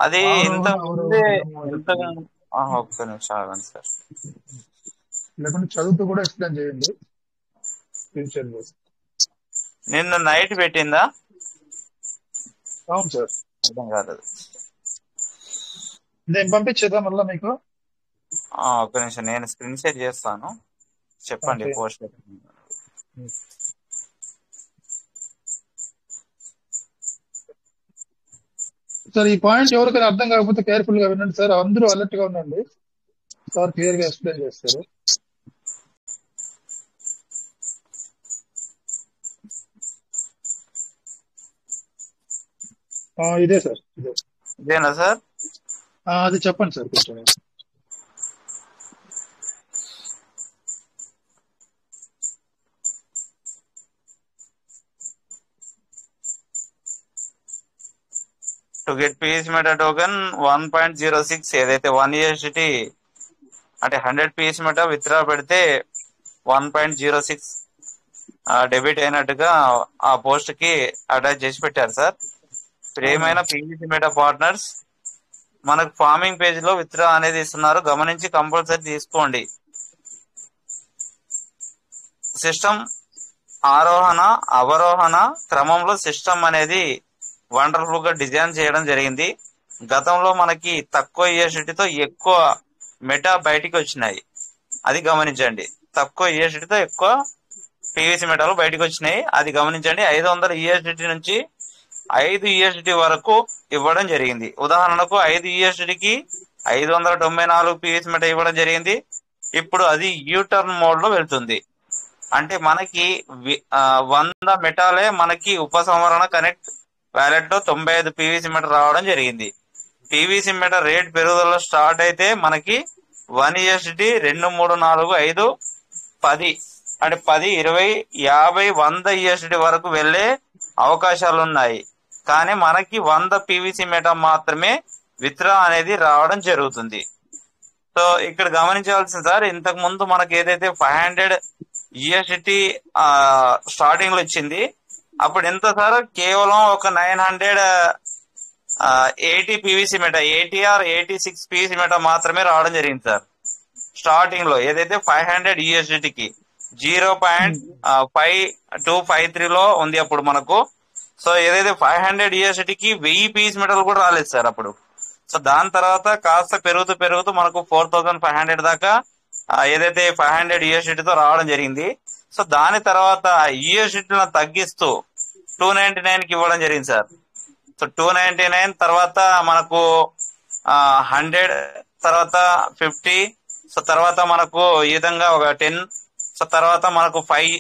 అది ఇంతకు ముందే ఆరోహణ ఒక్క నిమిషం ఆగండి సార్. లేకుంటే చదువుతూ కూడా ఎక్స్ప్లెయిన్ చేయండి. ఫ్యూచర్ లో నిన్న నైట్ పెట్టిందా? అవును సార్. అర్థం కాలేదు. నేను పంపించేదా మళ్ళా మీకు? ఒక్క నిమిషం, నేను స్క్రీన్ షేర్ చేస్తాను, చెప్పండి ఓకే. పోస్ట్. సార్ ఈ పాయింట్ ఎవరికైనా అర్థం కాకపోతే కేర్ఫుల్ గా వినండి సార్, అందరూ అలర్ట్ గా ఉండండి, సార్ క్లియర్ గా ఎక్స్ప్లెయిన్ చేస్తారు. ఇదే సార్, ఇదేనా సార్? అది చెప్పండి సార్ కొంచెం. To get PS meta token 1.06 ఏదైతే 1 USDT అంటే 100 పీఎస్ మెటా విత్డ్రా పెడితే 1.06 డెబిట్ అయినట్టుగా ఆ పోస్ట్ కి అటాచ్ చేసి పెట్టారు సార్. ప్రియమైన పీవీసీ మెటా పార్ట్నర్స్, మనకు ఫార్మింగ్ పేజ్ లో విత్డ్రా అనేది ఇస్తున్నారు, గమనించి కంపల్సరీ తీసుకోండి. సిస్టమ్ ఆరోహణ అవరోహణ క్రమంలో సిస్టమ్ అనేది వండర్ఫుల్ గా డిజైన్ చేయడం జరిగింది. గతంలో మనకి తక్కువ యూఎస్డిటీతో ఎక్కువ మెటా బయటికి వచ్చినాయి, అది గమనించండి. తక్కువ యూఎస్డిటీతో ఎక్కువ పీవీసీ మెటాలు బయటకు వచ్చినాయి, అది గమనించండి. 500 యూఎస్డిటీ నుంచి 5 యూఎస్డిటీ వరకు ఇవ్వడం జరిగింది. ఉదాహరణకు 5 యూఎస్డిటీకి 594 పీవీసీ మెటా ఇవ్వడం జరిగింది. ఇప్పుడు అది యూటర్న్ మోడ్ లో వెళ్తుంది. అంటే మనకి 100 మెటాలే మనకి ఉపసంహరణ కనెక్ట్ వ్యాలెట్ లో 95 పీవీసీ మెటా రావడం జరిగింది. పీవీసీ మెటా రేట్ పెరుగుదల స్టార్ట్ అయితే మనకి 1 USDT 2, 3, 4, 5, 10 అంటే 10, 20, 50, 100 USDT వరకు వెళ్లే అవకాశాలు ఉన్నాయి. కానీ మనకి 100 పీవీసీ మెటా మాత్రమే విత్డ్రా అనేది రావడం జరుగుతుంది. సో ఇక్కడ గమనించాల్సింది సార్, ఇంతకు ముందు మనకి ఏదైతే 500 USDT స్టార్టింగ్ లో వచ్చింది, అప్పుడు ఎంత సార్? కేవలం ఒక 980 PVC meta 80 or 86 PVC meta మాత్రమే రావడం జరిగింది సార్ స్టార్టింగ్ లో. ఏదైతే 500 USDTకి 0.5253 లో ఉంది అప్పుడు మనకు. సో ఏదైతే 500 USDTకి 1000 పీవీసీ మెటల్ కూడా రాలేదు సార్ అప్పుడు. సో దాని తర్వాత కాస్త పెరుగుతూ మనకు 4500 దాకా ఏదైతే 500 USDTతో రావడం జరిగింది. సో దాని తర్వాత యూఎస్డిటీలను తగ్గిస్తూ 299కి ఇవ్వడం జరిగింది సార్. సో 299 తర్వాత మనకు 100, తర్వాత 50, సో తర్వాత మనకు ఈ విధంగా ఒక 10, సో తర్వాత మనకు 5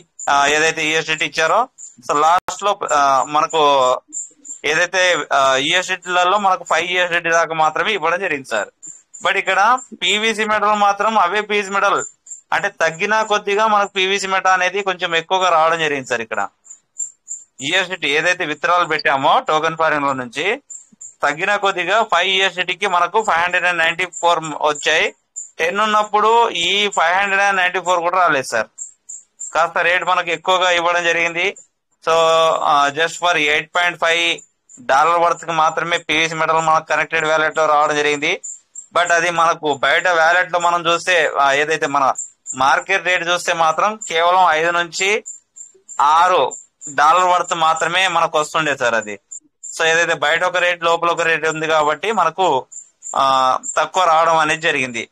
ఏదైతే యూఎస్డిటీ ఇచ్చారో, సో లాస్ట్ లో మనకు ఏదైతే యూఎస్డిటీలలో మనకు 5 యూఎస్డిటీ దాకా మాత్రమే ఇవ్వడం జరిగింది సార్. బట్ ఇక్కడ పీవీసీ మెటల్ మాత్రం అవే పీవీసీ మెటల్ అంటే తగ్గిన కొద్దిగా మనకు పీవీసీ మెటా అనేది కొంచెం ఎక్కువగా రావడం జరిగింది సార్. ఇక్కడ యూఎస్డిటీ ఏదైతే విత్డ్రాలు పెట్టామో టోకెన్ ఫారింగ్ లో నుంచి తగ్గిన కొద్దిగా 5 యూఎస్డిటీకి మనకు 594 వచ్చాయి. 10 ఉన్నప్పుడు ఈ 594 కూడా రాలేదు సార్, కాస్త రేట్ మనకు ఎక్కువగా ఇవ్వడం జరిగింది. సో జస్ట్ ఫర్ $8.5 వర్త్ కి మాత్రమే పీవీసీ మెటల్ మనకు కనెక్టెడ్ వ్యాలెట్ లో రావడం జరిగింది. బట్ అది మనకు బయట వ్యాలెట్ లో మనం చూస్తే ఏదైతే మన మార్కెట్ రేట్ చూస్తే మాత్రం కేవలం 5 నుంచి $6 వర్త్ మాత్రమే మనకు వస్తుండే సార్ అది. సో ఏదైతే బయట ఒక రేట్ లోపల ఒక రేట్ ఉంది కాబట్టి మనకు తక్కువ రావడం అనేది జరిగింది.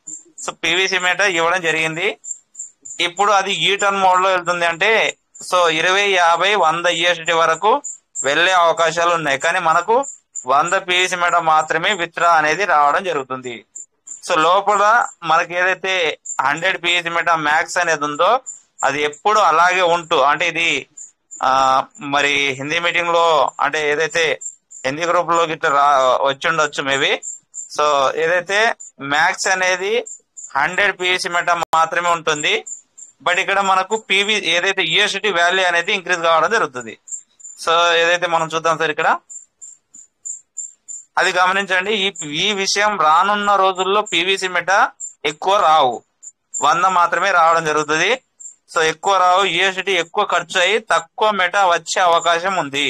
సో పీవీసీ మెటా ఇవ్వడం జరిగింది. ఇప్పుడు అది యూటర్న్ మోడ్ లో వెళ్తుంది. అంటే సో 20, 50, 100 USDT వరకు వెళ్లే అవకాశాలు ఉన్నాయి. కానీ మనకు 100 పీవీసీ మెటా మాత్రమే విత్డ్రా అనేది రావడం జరుగుతుంది. సో లోపల మనకి ఏదైతే 100 పీవీసీ మెటా మ్యాక్స్ అనేది ఉందో అది ఎప్పుడు అలాగే ఉంటూ, అంటే ఇది మరి హిందీ మీటింగ్ లో అంటే ఏదైతే హిందీ గ్రూప్ లో గిట్లా వచ్చి ఉండొచ్చు మేబీ. సో ఏదైతే మ్యాక్స్ అనేది 100 పీవీసీ మెటా మాత్రమే ఉంటుంది. బట్ ఇక్కడ మనకు పీవీ ఏదైతే యూఎస్డిటీ వాల్యూ అనేది ఇంక్రీజ్ కావడం జరుగుతుంది. సో ఏదైతే మనం చూద్దాం సార్ ఇక్కడ అది గమనించండి. ఈ విషయం రానున్న రోజుల్లో పీవీసీ మెటా ఎక్కువ రావు, 100 మాత్రమే రావడం జరుగుతుంది. సో ఎక్కువ రావు, యూఎస్డిటీ ఎక్కువ ఖర్చు అయ్యి తక్కువ మెటా వచ్చే అవకాశం ఉంది.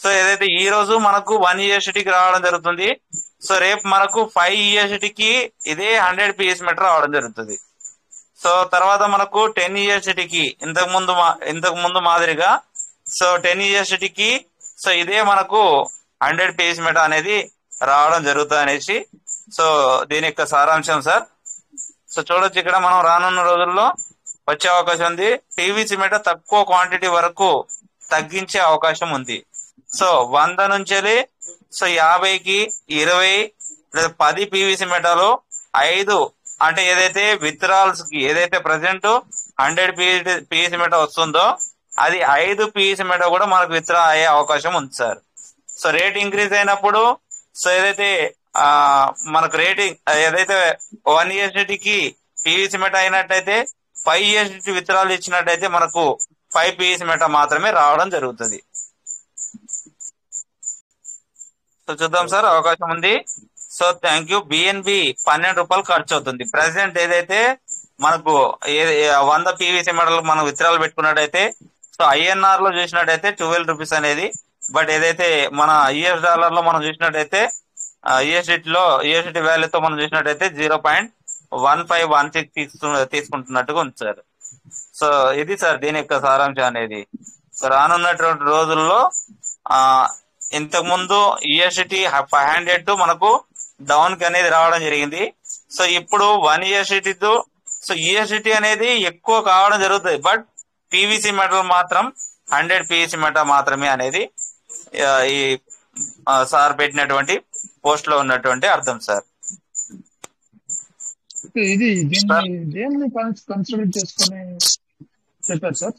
సో ఏదైతే ఈ రోజు మనకు 1 యూఎస్డిటీకి రావడం జరుగుతుంది, సో రేపు మనకు 5 యూఎస్డిటీకి ఇదే 100 పీఎస్ మెటా రావడం జరుగుతుంది. సో తర్వాత మనకు 10 యూఎస్డిటీకి ఇంతకు ముందు మాదిరిగా సో 10 యూఎస్డిటీకి సో ఇదే మనకు 100 పీఎస్ మెటా అనేది రావడం జరుగుతుంది అనేసి సో దీని యొక్క సారాంశం సార్. సో చూడొచ్చు ఇక్కడ మనం రానున్న రోజుల్లో వచ్చే అవకాశం ఉంది. పీవీసీ మెటా తక్కువ క్వాంటిటీ వరకు తగ్గించే అవకాశం ఉంది. సో 100 నుంచి సో 50కి 20 లేదా 10 పీవీసీ మెటాలు 5 అంటే ఏదైతే విత్డ్రాల్స్ కి ఏదైతే ప్రజెంట్ 100 పీవీసీ మెటా వస్తుందో అది 5 పీవీసీ మెటా కూడా మనకు విత్డ్రా అయ్యే అవకాశం ఉంది సార్. సో రేట్ ఇంక్రీజ్ అయినప్పుడు సో ఏదైతే మనకు రేటింగ్ ఏదైతే 1 యూఎస్డిటీకి పీవీసీ మెటా అయినట్టయితే 5 యూఎస్డిటీ విత్డ్రాల్ ఇచ్చినట్టయితే మనకు 5 పీవీసీ మెటా మాత్రమే రావడం జరుగుతుంది. సో చూద్దాం సార్, అవకాశం ఉంది. So thank you. బిఎన్బి 12 రూపాయలు ఖర్చు అవుతుంది. ప్రెసెంట్ ఏదైతే మనకు 100 పీవీసీ మెటల్ మనం విత్డ్రాల్ పెట్టుకున్నట్టయితే సో ఐఎన్ఆర్ లో చూసినట్టయితే 12 రూపీస్ అనేది, బట్ ఏదైతే మన యుఎస్ డాలర్ లో మనం చూసినట్టయితే యూఎస్డిటీ వాల్యూతో మనం చూసినట్టయితే 0.1516 తీసుకుంటున్నట్టుగా ఉంది సార్. సో ఇది సార్ దీని యొక్క సారాంశం అనేది. సో రానున్నటువంటి రోజుల్లో ఇంతకు ముందు యూఎస్డిటీ 500 మనకు డౌన్ కి అనేది రావడం జరిగింది. సో ఇప్పుడు 1 యూఎస్డిటీతో సో యూఎస్డిటీ అనేది ఎక్కువ కావడం జరుగుతుంది, బట్ పీవీసీ మెటల్ మాత్రం 100 పీవీసీ మెటల్ మాత్రమే అనేది ఈ సార్ పెట్టినటువంటి పోస్ట్ లో ఉన్నటువంటి అర్థం సార్. ఇది దేన్ని కన్సిడర్ చేసుకుని చెప్పారు సార్?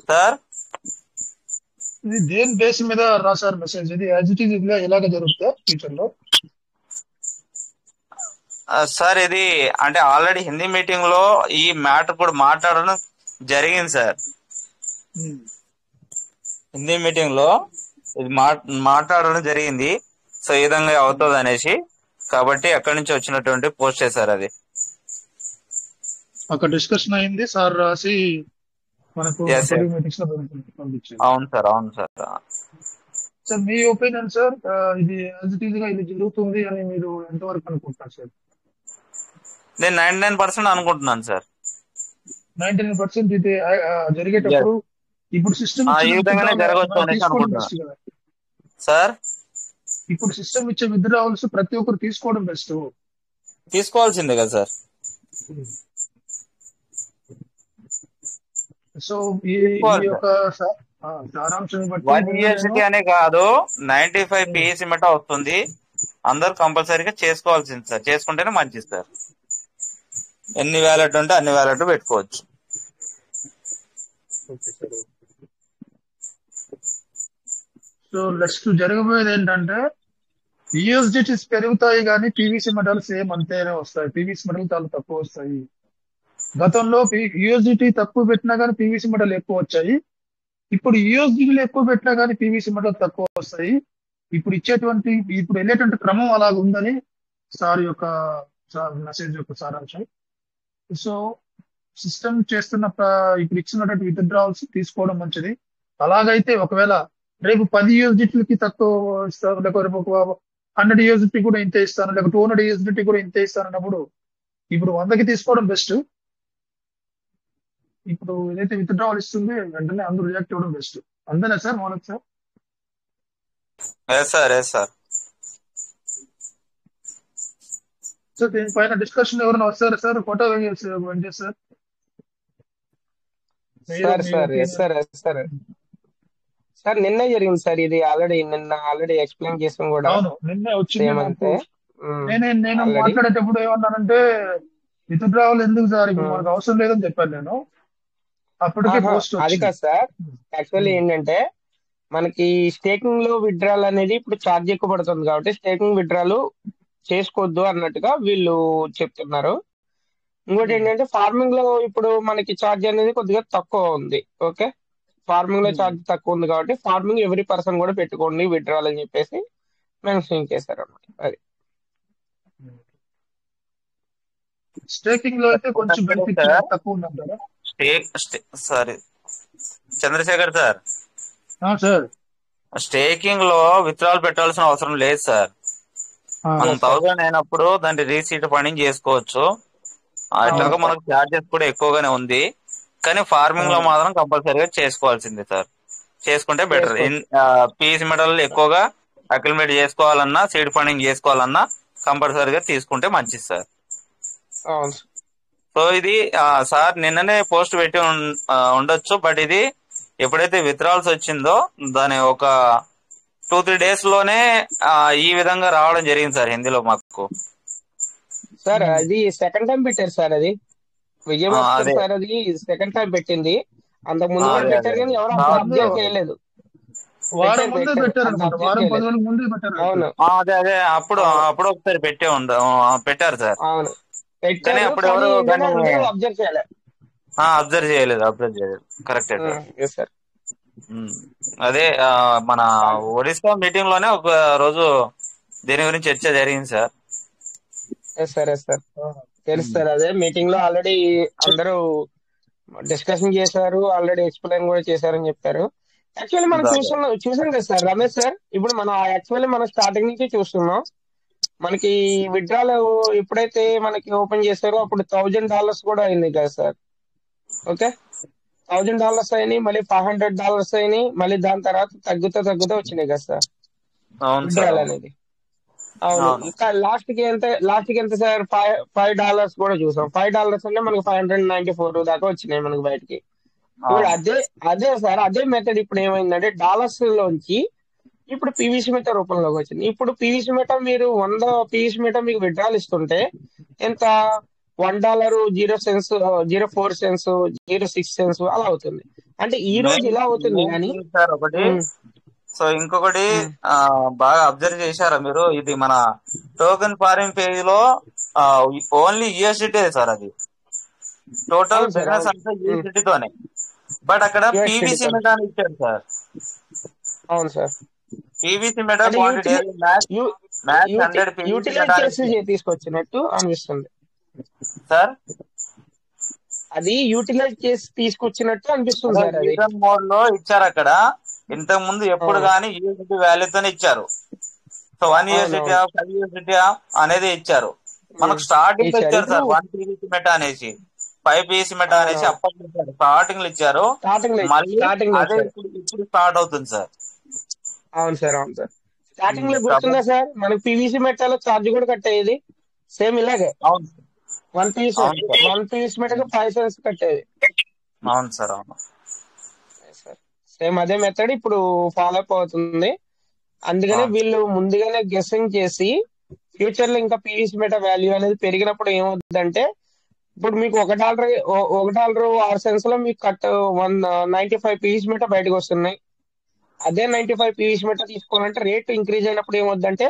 సార్ ఇది దేని బేస్ మీద రాశారు మెసేజ్? ఇది యాజ్ ఇట్ ఈజ్ ఎలాగ జరుగుతుందా ఫ్యూచర్ లో? సార్ ఇది అంటే ఆల్రెడీ హిందీ మీటింగ్ లో ఈ మ్యాటర్ కూడా మాట్లాడడం జరిగింది సార్. హిందీ మీటింగ్ లో ఇది మాట్లాడడం జరిగింది. సో ఈ విధంగా అవుతుంది అనేసి, కాబట్టి అక్కడి నుంచి వచ్చినటువంటి పోస్ట్ చేశారు. అది అక్కడ డిస్కషన్ అయింది, సార్ రాసి మనకు మీటింగ్స్ లో పంపించారు. అవును సార్, అవును సార్. సార్ మీ ఒపీనియన్ సార్, ఇది యాజ్ ఇట్ ఈజ్ గా ఇది జరుగుతుంది అని మీరు ఎంతవరకు అనుకుంటున్నారు సార్? నేను 99% అనుకుంటున్నాను సార్. 99% ఇది జరిగేటప్పుడు ఇప్పుడు సిస్టమ్ ఈ విధంగానే జరగవచ్చు అనేసి అనుకుంటున్నాను సార్. ఇప్పుడు సిస్టమ్ ఇచ్చే విత్డ్రావల్స్ ప్రతి ఒక్కరు తీసుకోవడం బెస్ట్, తీసుకోవాల్సిందే కదా సార్. సో ఈ యొక్క సారాంశం బట్టి 1 యూఎస్డిటీ అనే కాదు 95 పీఎస్సీ మెటా వస్తుంది. అందరు కంపల్సరీగా చేసుకోవాల్సింది సార్, చేసుకుంటేనే మంచిది సార్. ఎన్ని వ్యాలెట్ ఉంటే అన్ని వ్యాలెట్ పెట్టుకోవచ్చు. సో నెక్స్ట్ జరగబోయేది ఏంటంటే యూఎస్డిటీస్ పెరుగుతాయి కానీ పీవీసీ మెటల్ సేమ్ అంతేనే వస్తాయి. పీవీసీ మెటల్ చాలా తక్కువ వస్తాయి. గతంలో యూఎస్డిటీ తక్కువ పెట్టినా కానీ పీవీసీ మెటల్ ఎక్కువ వచ్చాయి. ఇప్పుడు యూఎస్డిటీలు ఎక్కువ పెట్టినా కానీ పీవీసీ మెటల్ తక్కువ వస్తాయి. ఇప్పుడు వెళ్ళేటువంటి క్రమం అలాగ ఉందని సార్ యొక్క మెసేజ్ యొక్క సారాంశం. సో సిస్టమ్ చేస్తున్న ఇప్పుడు ఇచ్చినటువంటి విత్డ్రావల్స్ తీసుకోవడం మంచిది. అలాగైతే ఒకవేళ రేపు 10 యూఎస్డిటీలకి తక్కువ ఇస్తాను, లేకపోతే రేపు 100 యూఎస్డిటీ కూడా ఇంతే ఇస్తాను, లేకపోతే 200 యూఎస్డిటీ కూడా ఇంతే ఇస్తాను అన్నప్పుడు ఇప్పుడు 100కి తీసుకోవడం బెస్ట్. ఇప్పుడు ఏదైతే విత్డ్రావల్ ఇస్తుంది వెంటనే అందరూ రియాక్ట్ అవ్వడం బెస్ట్. అంతేనా సార్ మౌనక్ సార్? సో దీనిపైన డిస్కషన్ ఎవరైనా వస్తారా sir? Photo Venkatesh sir. Sir నిన్నే జరిగింది సార్ ఇది. నిన్న ఆల్రెడీ ఎక్స్ప్లెయిన్ చేసాం కూడా. అవును నిన్నే వచ్చింది. నేను మాట్లాడేటప్పుడు ఏమన్నానంటే విత్డ్రావల్ ఎందుకు సార్ ఇప్పుడు మనకు అవసరం లేదని చెప్పాను నేను. అప్పటికే పోస్ట్ అది కాదు సార్, యాక్చువల్లీ ఏంటంటే మనకి స్టేకింగ్ లో విత్డ్రాల్ అనేది ఇప్పుడు ఛార్జ్ ఎక్కువ పడుతుంది కాబట్టి స్టేకింగ్ విత్డ్రాల్ చేసుకోవద్దు అన్నట్టుగా వీళ్ళు చెప్తున్నారు. ఇంకోటి ఏంటంటే ఫార్మింగ్ లో ఇప్పుడు మనకి ఛార్జ్ అనేది కొద్దిగా తక్కువ ఉంది. ఓకే, ఫార్మింగ్ లో ఛార్జ్ తక్కువ ఉంది కాబట్టి ఫార్మింగ్ ఎవ్రీ పర్సన్ కూడా పెట్టుకోండి విత్డ్రాల్ అని చెప్పేసి మెన్షన్ చేశారు అన్నమాట. అది స్టేకింగ్ లో అయితే కొంచెం బెనిఫిట్ తక్కువ ఉందంటారా? Sorry Chandrashekar sir, sir staking లో విత్డ్రాల్ పెట్టాల్సిన అవసరం లేదు సార్. మనం 1000 అయినప్పుడు దాన్ని రీసీట్ ఫండింగ్ చేసుకోవచ్చు. అట్లాగా మనకు చార్జెస్ కూడా ఎక్కువగానే ఉంది, కానీ ఫార్మింగ్ లో మాత్రం కంపల్సరీగా చేసుకోవాల్సిందే సార్. చేసుకుంటే బెటర్. పీస్ మెటల్ ఎక్కువగా అక్యుమిలేట్ చేసుకోవాలన్నా సీడ్ ఫండింగ్ చేసుకోవాలన్నా కంపల్సరీగా తీసుకుంటే మంచిది సార్. సో ఇది సార్ నిన్ననే పోస్ట్ పెట్టి ఉండొచ్చు, బట్ ఇది ఎప్పుడైతే విత్డ్రాల్స్ వచ్చిందో దాని ఒక 2-3 days లోనే ఈ విధంగా రావడం జరిగింది సార్ హిందీలో మాకు. సార్ అది సెకండ్ టైం పెట్టారు సార్, అది విజయభాస్కర్ సార్ అది సెకండ్ టైం పెట్టింది. అంతకు ముందు కూడా పెట్టారు కానీ ఎవరు అబ్జర్వ్ చేయలేదు. అవును అదే అప్పుడు ఒకసారి పెట్టారు సార్. అవును కానీ అప్పుడు ఎవరు అబ్జర్వ్ చేయలేదు. Correct sir. అదే మన ఒడిశా మీటింగ్ లోనే ఒక రోజు దీని గురించి చర్చ జరిగింది సార్. సరే సార్, తెలుసు సార్. అదే మీటింగ్ లో ఆల్రెడీ అందరూ డిస్కషన్ చేశారు, ఆల్రెడీ ఎక్స్ప్లెయిన్ కూడా చేశారని చెప్పారు. యాక్చువల్లీ మనం చూసాం కదా సార్ రమేష్ సార్, ఇప్పుడు మనం స్టార్టింగ్ నుంచి చూస్తున్నాం. మనకి విత్డ్రాల్ ఎప్పుడైతే మనకి ఓపెన్ చేశారో అప్పుడు $1000 కూడా అయింది కదా సార్. ఓకే, $1000 అయినాయి, మళ్ళీ $500 అయినాయి, మళ్ళీ దాని తర్వాత తగ్గుతూ వచ్చినాయి కదా సార్ విత్డ్రాల్ అనేది. అవును, ఇంకా లాస్ట్ కి ఎంత సార్? $5 కూడా చూసాం. $5 అంటే మనకి 594 దాకా వచ్చినాయి మనకి బయటకి. ఇప్పుడు అదే సార్, అదే మెథడ్ ఇప్పుడు ఏమైందంటే డాలర్స్ లోంచి ఇప్పుడు పీవీసీ మీటర్ రూపంలోకి వచ్చింది. ఇప్పుడు పీవీసీ మీటర్ మీరు 100 పీవీసీ మీటర్ మీకు విత్డ్రాల్ ఇస్తుంటే ఎంత? $1, 0 cents, 0.4 cents, 0.6 cents అలా అవుతుంది. అంటే ఈ రోజు ఇలా అవుతుంది కానీ ఒకటి. సో ఇంకొకటి బాగా అబ్జర్వ్ చేశారా మీరు? ఇది మన టోకెన్ ఫార్మింగ్ పేజ్ లో ఓన్లీ యూఎస్డిటీ సార్, అది టోటల్ బిజినెస్ అంతా యూఎస్డిటీతోనే. బట్ అక్కడ పీవీసీ మెటా అని ఇచ్చారు సార్. అవును సార్, పీవీసీ మెటా క్వాంటిటీ తీసుకొచ్చినట్టు అనిపిస్తుంది సార్. అది యూటిలైజ్ చేసి తీసుకొచ్చినట్టు అనిపిస్తుంది సార్. అది మోడ్ లో ఇచ్చారు అక్కడ. ఇంతకు ముందు ఎప్పుడు కానీ యూఎస్డిటీ వాల్యూతోనే ఇచ్చారు. సో 1 USDT 5 USDT అనేది ఇచ్చారు. మనకు స్టార్టింగ్ ఇచ్చారు సార్ 1 పీవీసీ మెటా అనేసి, 5 పీవీసీ మెటా అనేసి అప్పట్లో ఇచ్చారు. స్టార్టింగ్ లో ఇచ్చారు, మళ్ళీ ఇప్పుడు స్టార్ట్ అవుతుంది సార్. అవును సార్, అవును సార్. స్టార్టింగ్ లో గుర్తుందా సార్ మనకి పీవీసీ మెటాలో ఛార్జ్ కూడా కట్టేది సేమ్ ఇలాగే. అవును, 1 పీవీసీ మెటాకు 5 cents కట్టేది. అవును సార్, అవును సేమ్ అదే మెథడ్ ఇప్పుడు ఫాలో అప్ అవుతుంది. అందుకనే వీళ్ళు ముందుగానే గెస్సింగ్ చేసి ఫ్యూచర్ లో ఇంకా పీవీసీ మెటా వాల్యూ అనేది పెరిగినప్పుడు ఏమవుతుందంటే, ఇప్పుడు మీకు $1.06 లో మీకు కట్ 95 పీవీసీ మెటా బయటకు వస్తున్నాయి. అదే 95 పీవీసీ మెటా తీసుకోవాలంటే రేట్ ఇంక్రీజ్ అయినప్పుడు ఏమవుతుందంటే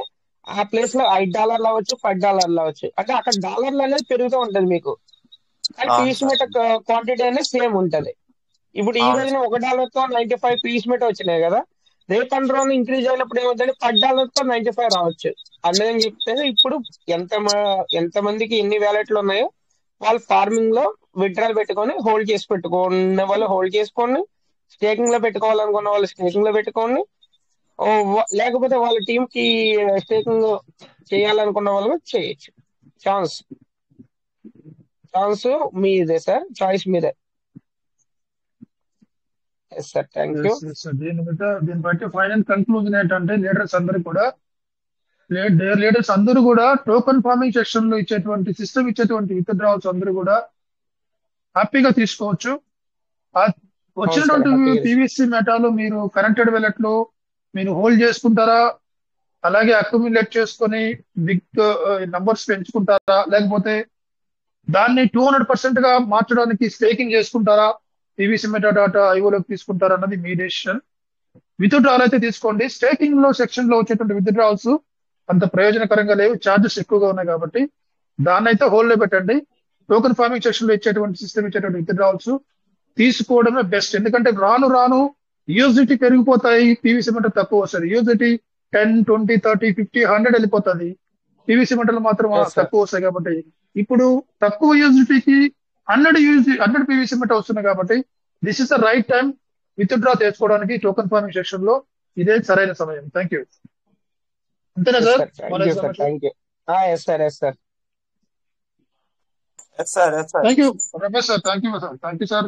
ఆ ప్లేస్ లో $5 అవ్వచ్చు, $10 అవ్వచ్చు. అంటే అక్కడ డాలర్లు అనేది పెరుగుతూ ఉంటది మీకు, కానీ పీవీసీ మెటా క్వాంటిటీ అనేది సేమ్ ఉంటది. ఇప్పుడు ఈ రోజున $1 95 పీవీసీ మెటా వచ్చినాయి కదా, రేపు అండ్ ఇంక్రీజ్ అయినప్పుడు ఏమవుతుంది $10 95 రావచ్చు. అందుకని చెప్తే ఇప్పుడు ఎంతమందికి ఎన్ని వ్యాలెట్లు ఉన్నాయో వాళ్ళు ఫార్మింగ్ లో విత్డ్రాల్ పెట్టుకొని హోల్డ్ చేసి పెట్టుకునే వాళ్ళు హోల్డ్ చేసుకోండి, స్టేకింగ్ లో పెట్టుకోవాలనుకున్న వాళ్ళు స్టేకింగ్ లో పెట్టుకోండి, లేకపోతే వాళ్ళ టీం కి స్టేకింగ్ చేయాలనుకున్న వాళ్ళు చేయొచ్చు. ఛాన్స్ మీదే సార్, చాయిస్ మీదే. దీన్ని బట్టి ఫైనల్ కన్క్లూజన్ ఏంటంటే లీడర్స్ అందరూ కూడా టోకెన్ ఫార్మింగ్ సెక్షన్ లో ఇచ్చేటువంటి సిస్టమ్ ఇచ్చేటువంటి విత్డ్రావల్స్ అందరూ కూడా హ్యాపీగా తీసుకోవచ్చు. వచ్చినటువంటి పీవీసీ మెటాలు మీరు కనెక్టెడ్ వ్యాలెట్ లో మీరు హోల్డ్ చేసుకుంటారా, అలాగే అక్యుములేట్ చేసుకొని బిగ్ నంబర్స్ పెంచుకుంటారా, లేకపోతే దాన్ని 200% గా మార్చడానికి స్టేకింగ్ చేసుకుంటారా, పీవీసీ మెటా డాటా ఐఓలోకి తీసుకుంటారా అన్నది మీ డెసిషన్. విత్డ్రాల్ అయితే తీసుకోండి. స్టేకింగ్ లో సెక్షన్ లో వచ్చేటువంటి విత్డ్రాల్స్ అంత ప్రయోజనకరంగా లేవు, ఛార్జెస్ ఎక్కువగా ఉన్నాయి కాబట్టి దాన్ని అయితే హోల్డ్ లో పెట్టండి. టోకెన్ ఫార్మింగ్ సెక్షన్ లో ఇచ్చేటువంటి సిస్టమ్ ఇచ్చేటువంటి విత్డ్రావల్స్ తీసుకోవడమే బెస్ట్. ఎందుకంటే రాను రాను యూజిటీ పెరిగిపోతాయి, పీవీసీ మెటల్ తక్కువ వస్తుంది. యూజిటీ 10, 20, 30, 50, 100 వెళ్ళిపోతుంది. పీవీసీ మెటల్ మాత్రం తక్కువ వస్తాయి. కాబట్టి ఇప్పుడు తక్కువ యూజిటీకి 100 పీవీసీ మెటల్ వస్తున్నాయి. కాబట్టి this is the right time withdraw చేసుకోవడానికి టోకెన్ ఫార్మింగ్ సెక్షన్ లో ఇదే సరైన సమయం. Thank you. అంతేనా sir? Thank you Ramesh sir. Thank you sir. Thank you sir.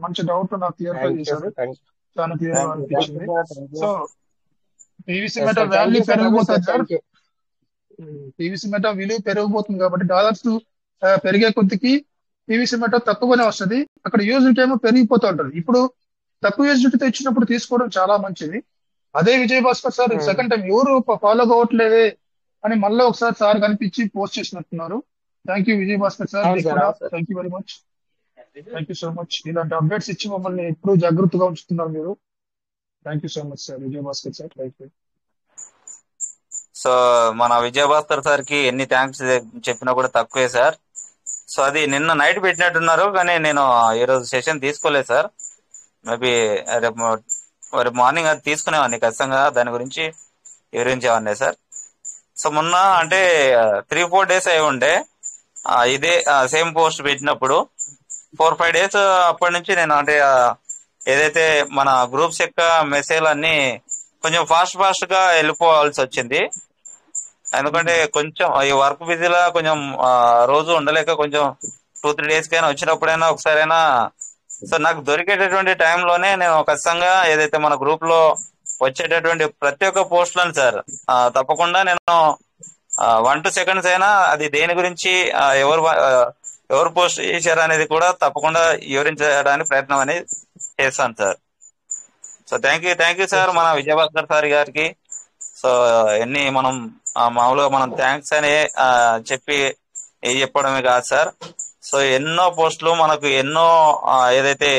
మంచి డౌట్ నాకు క్లియర్ఫై చేశారు, చాలా క్లియర్ గా అనిపించింది. సో పీవీసీ మెటల్ వాల్యూ పెరిగిపోతుంది సార్. పీవీసీ మెటల్ విలువ పెరిగిపోతుంది కాబట్టి డాలర్స్ పెరిగే కొద్దికి పీవీసీ మెటల్ తక్కువనే వస్తుంది. అక్కడ యూజిటీ ఏమో పెరిగిపోతూ ఉంటుంది. ఇప్పుడు తక్కువ యూజిటీతో ఇచ్చినప్పుడు తీసుకోవడం చాలా మంచిది. అదే Vijay Bhaskar sir second time ఎవరు ఫాలో కావట్లేదే అని మళ్ళీ ఒకసారి సార్ కనిపించి పోస్ట్ చేసినట్టున్నారు. Thank you Vijay Bhaskar sir. Thank you very much. Thank you so much. ఇలాంటి అప్డేట్స్ ఇచ్చి మమ్మల్ని ఎప్పుడు జాగ్రత్తగా ఉంచుతున్నారు మీరు. Thank you so much sir Vijay Bhaskar sir. Thank you. So మన విజయ్ భాస్కర్ సార్ కి ఎన్ని థ్యాంక్స్ చెప్పినా కూడా తక్కువే సార్. సో అది నిన్న నైట్ పెట్టినట్టున్నారు, కానీ నేను ఈ రోజు సెషన్ తీసుకోలేదు సార్. మేబీ రేపు మార్నింగ్ అది తీసుకునేవాడిని ఖచ్చితంగా, దాని గురించి వివరించేవాడిని సార్. సో మొన్న అంటే 3-4 days అయి ఉండే ఇదే సేమ్ పోస్ట్ పెట్టినప్పుడు 4-5 days అప్పటి నుంచి నేను అంటే ఏదైతే మన గ్రూప్స్ యొక్క మెసేజ్ అన్ని కొంచెం ఫాస్ట్ గా వెళ్ళిపోవాల్సి వచ్చింది. ఎందుకంటే కొంచెం ఈ వర్క్ బిజీలా కొంచెం రోజు ఉండలేక కొంచెం 2-3 days కైనా వచ్చినప్పుడైనా ఒకసారైనా సో నాకు దొరికేటటువంటి టైంలోనే నేను ఖచ్చితంగా ఏదైతే మన గ్రూప్ లో వచ్చేటటువంటి ప్రతి ఒక్క పోస్టులను సార్ తప్పకుండా నేను 1-2 seconds అయినా అది దేని గురించి ఎవరు పోస్ట్ చేశారు అనేది కూడా తప్పకుండా వివరించడానికి ప్రయత్నం అనేది చేస్తాను sir. So thank you sir మన విజయభాస్కర్ సార్ గారికి. సో ఎన్ని మనం మామూలుగా మనం థ్యాంక్స్ అని చెప్పి చెప్పడమే కాదు సార్. సో ఎన్నో పోస్టులు మనకు ఎన్నో ఏదైతే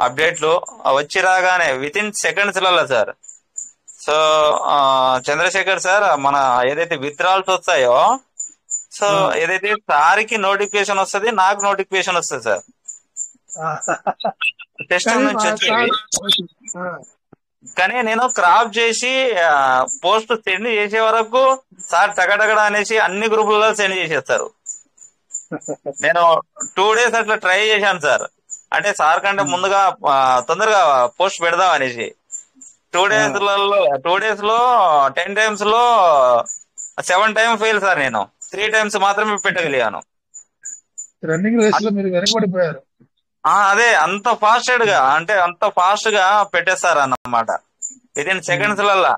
అప్డేట్లు వచ్చి రాగానే వితిన్ సెకండ్స్లలో సార్. సో చంద్రశేఖర్ సార్ మన ఏదైతే విత్డ్రాల్స్ వస్తాయో సో ఏదైతే సార్కి నోటిఫికేషన్ వస్తుంది, నాకు నోటిఫికేషన్ వస్తుంది సార్. టెస్ట్ నుంచి వచ్చేది, కానీ నేను క్రాప్ చేసి పోస్ట్ సెండ్ చేసే వరకు సార్ టగటగడ అనేసి అన్ని గ్రూపులలో సెండ్ చేసేస్తారు. నేను 2 days అట్లా ట్రై చేశాను సార్. అంటే సార్ కంటే ముందుగా తొందరగా పోస్ట్ పెడదాం అనేసి 2 days లో 10 times లో 7 times ఫెయిల్ సార్. నేను 3 times మాత్రమే పెట్టగలిగాను. రన్నింగ్ రేస్ లో మీరు వెనకబడిపోయారు. అదే అంత ఫాస్ట్ గా పెట్టేస్తారు అన్నమాట వితిన్ సెకండ్స్ లల్లా.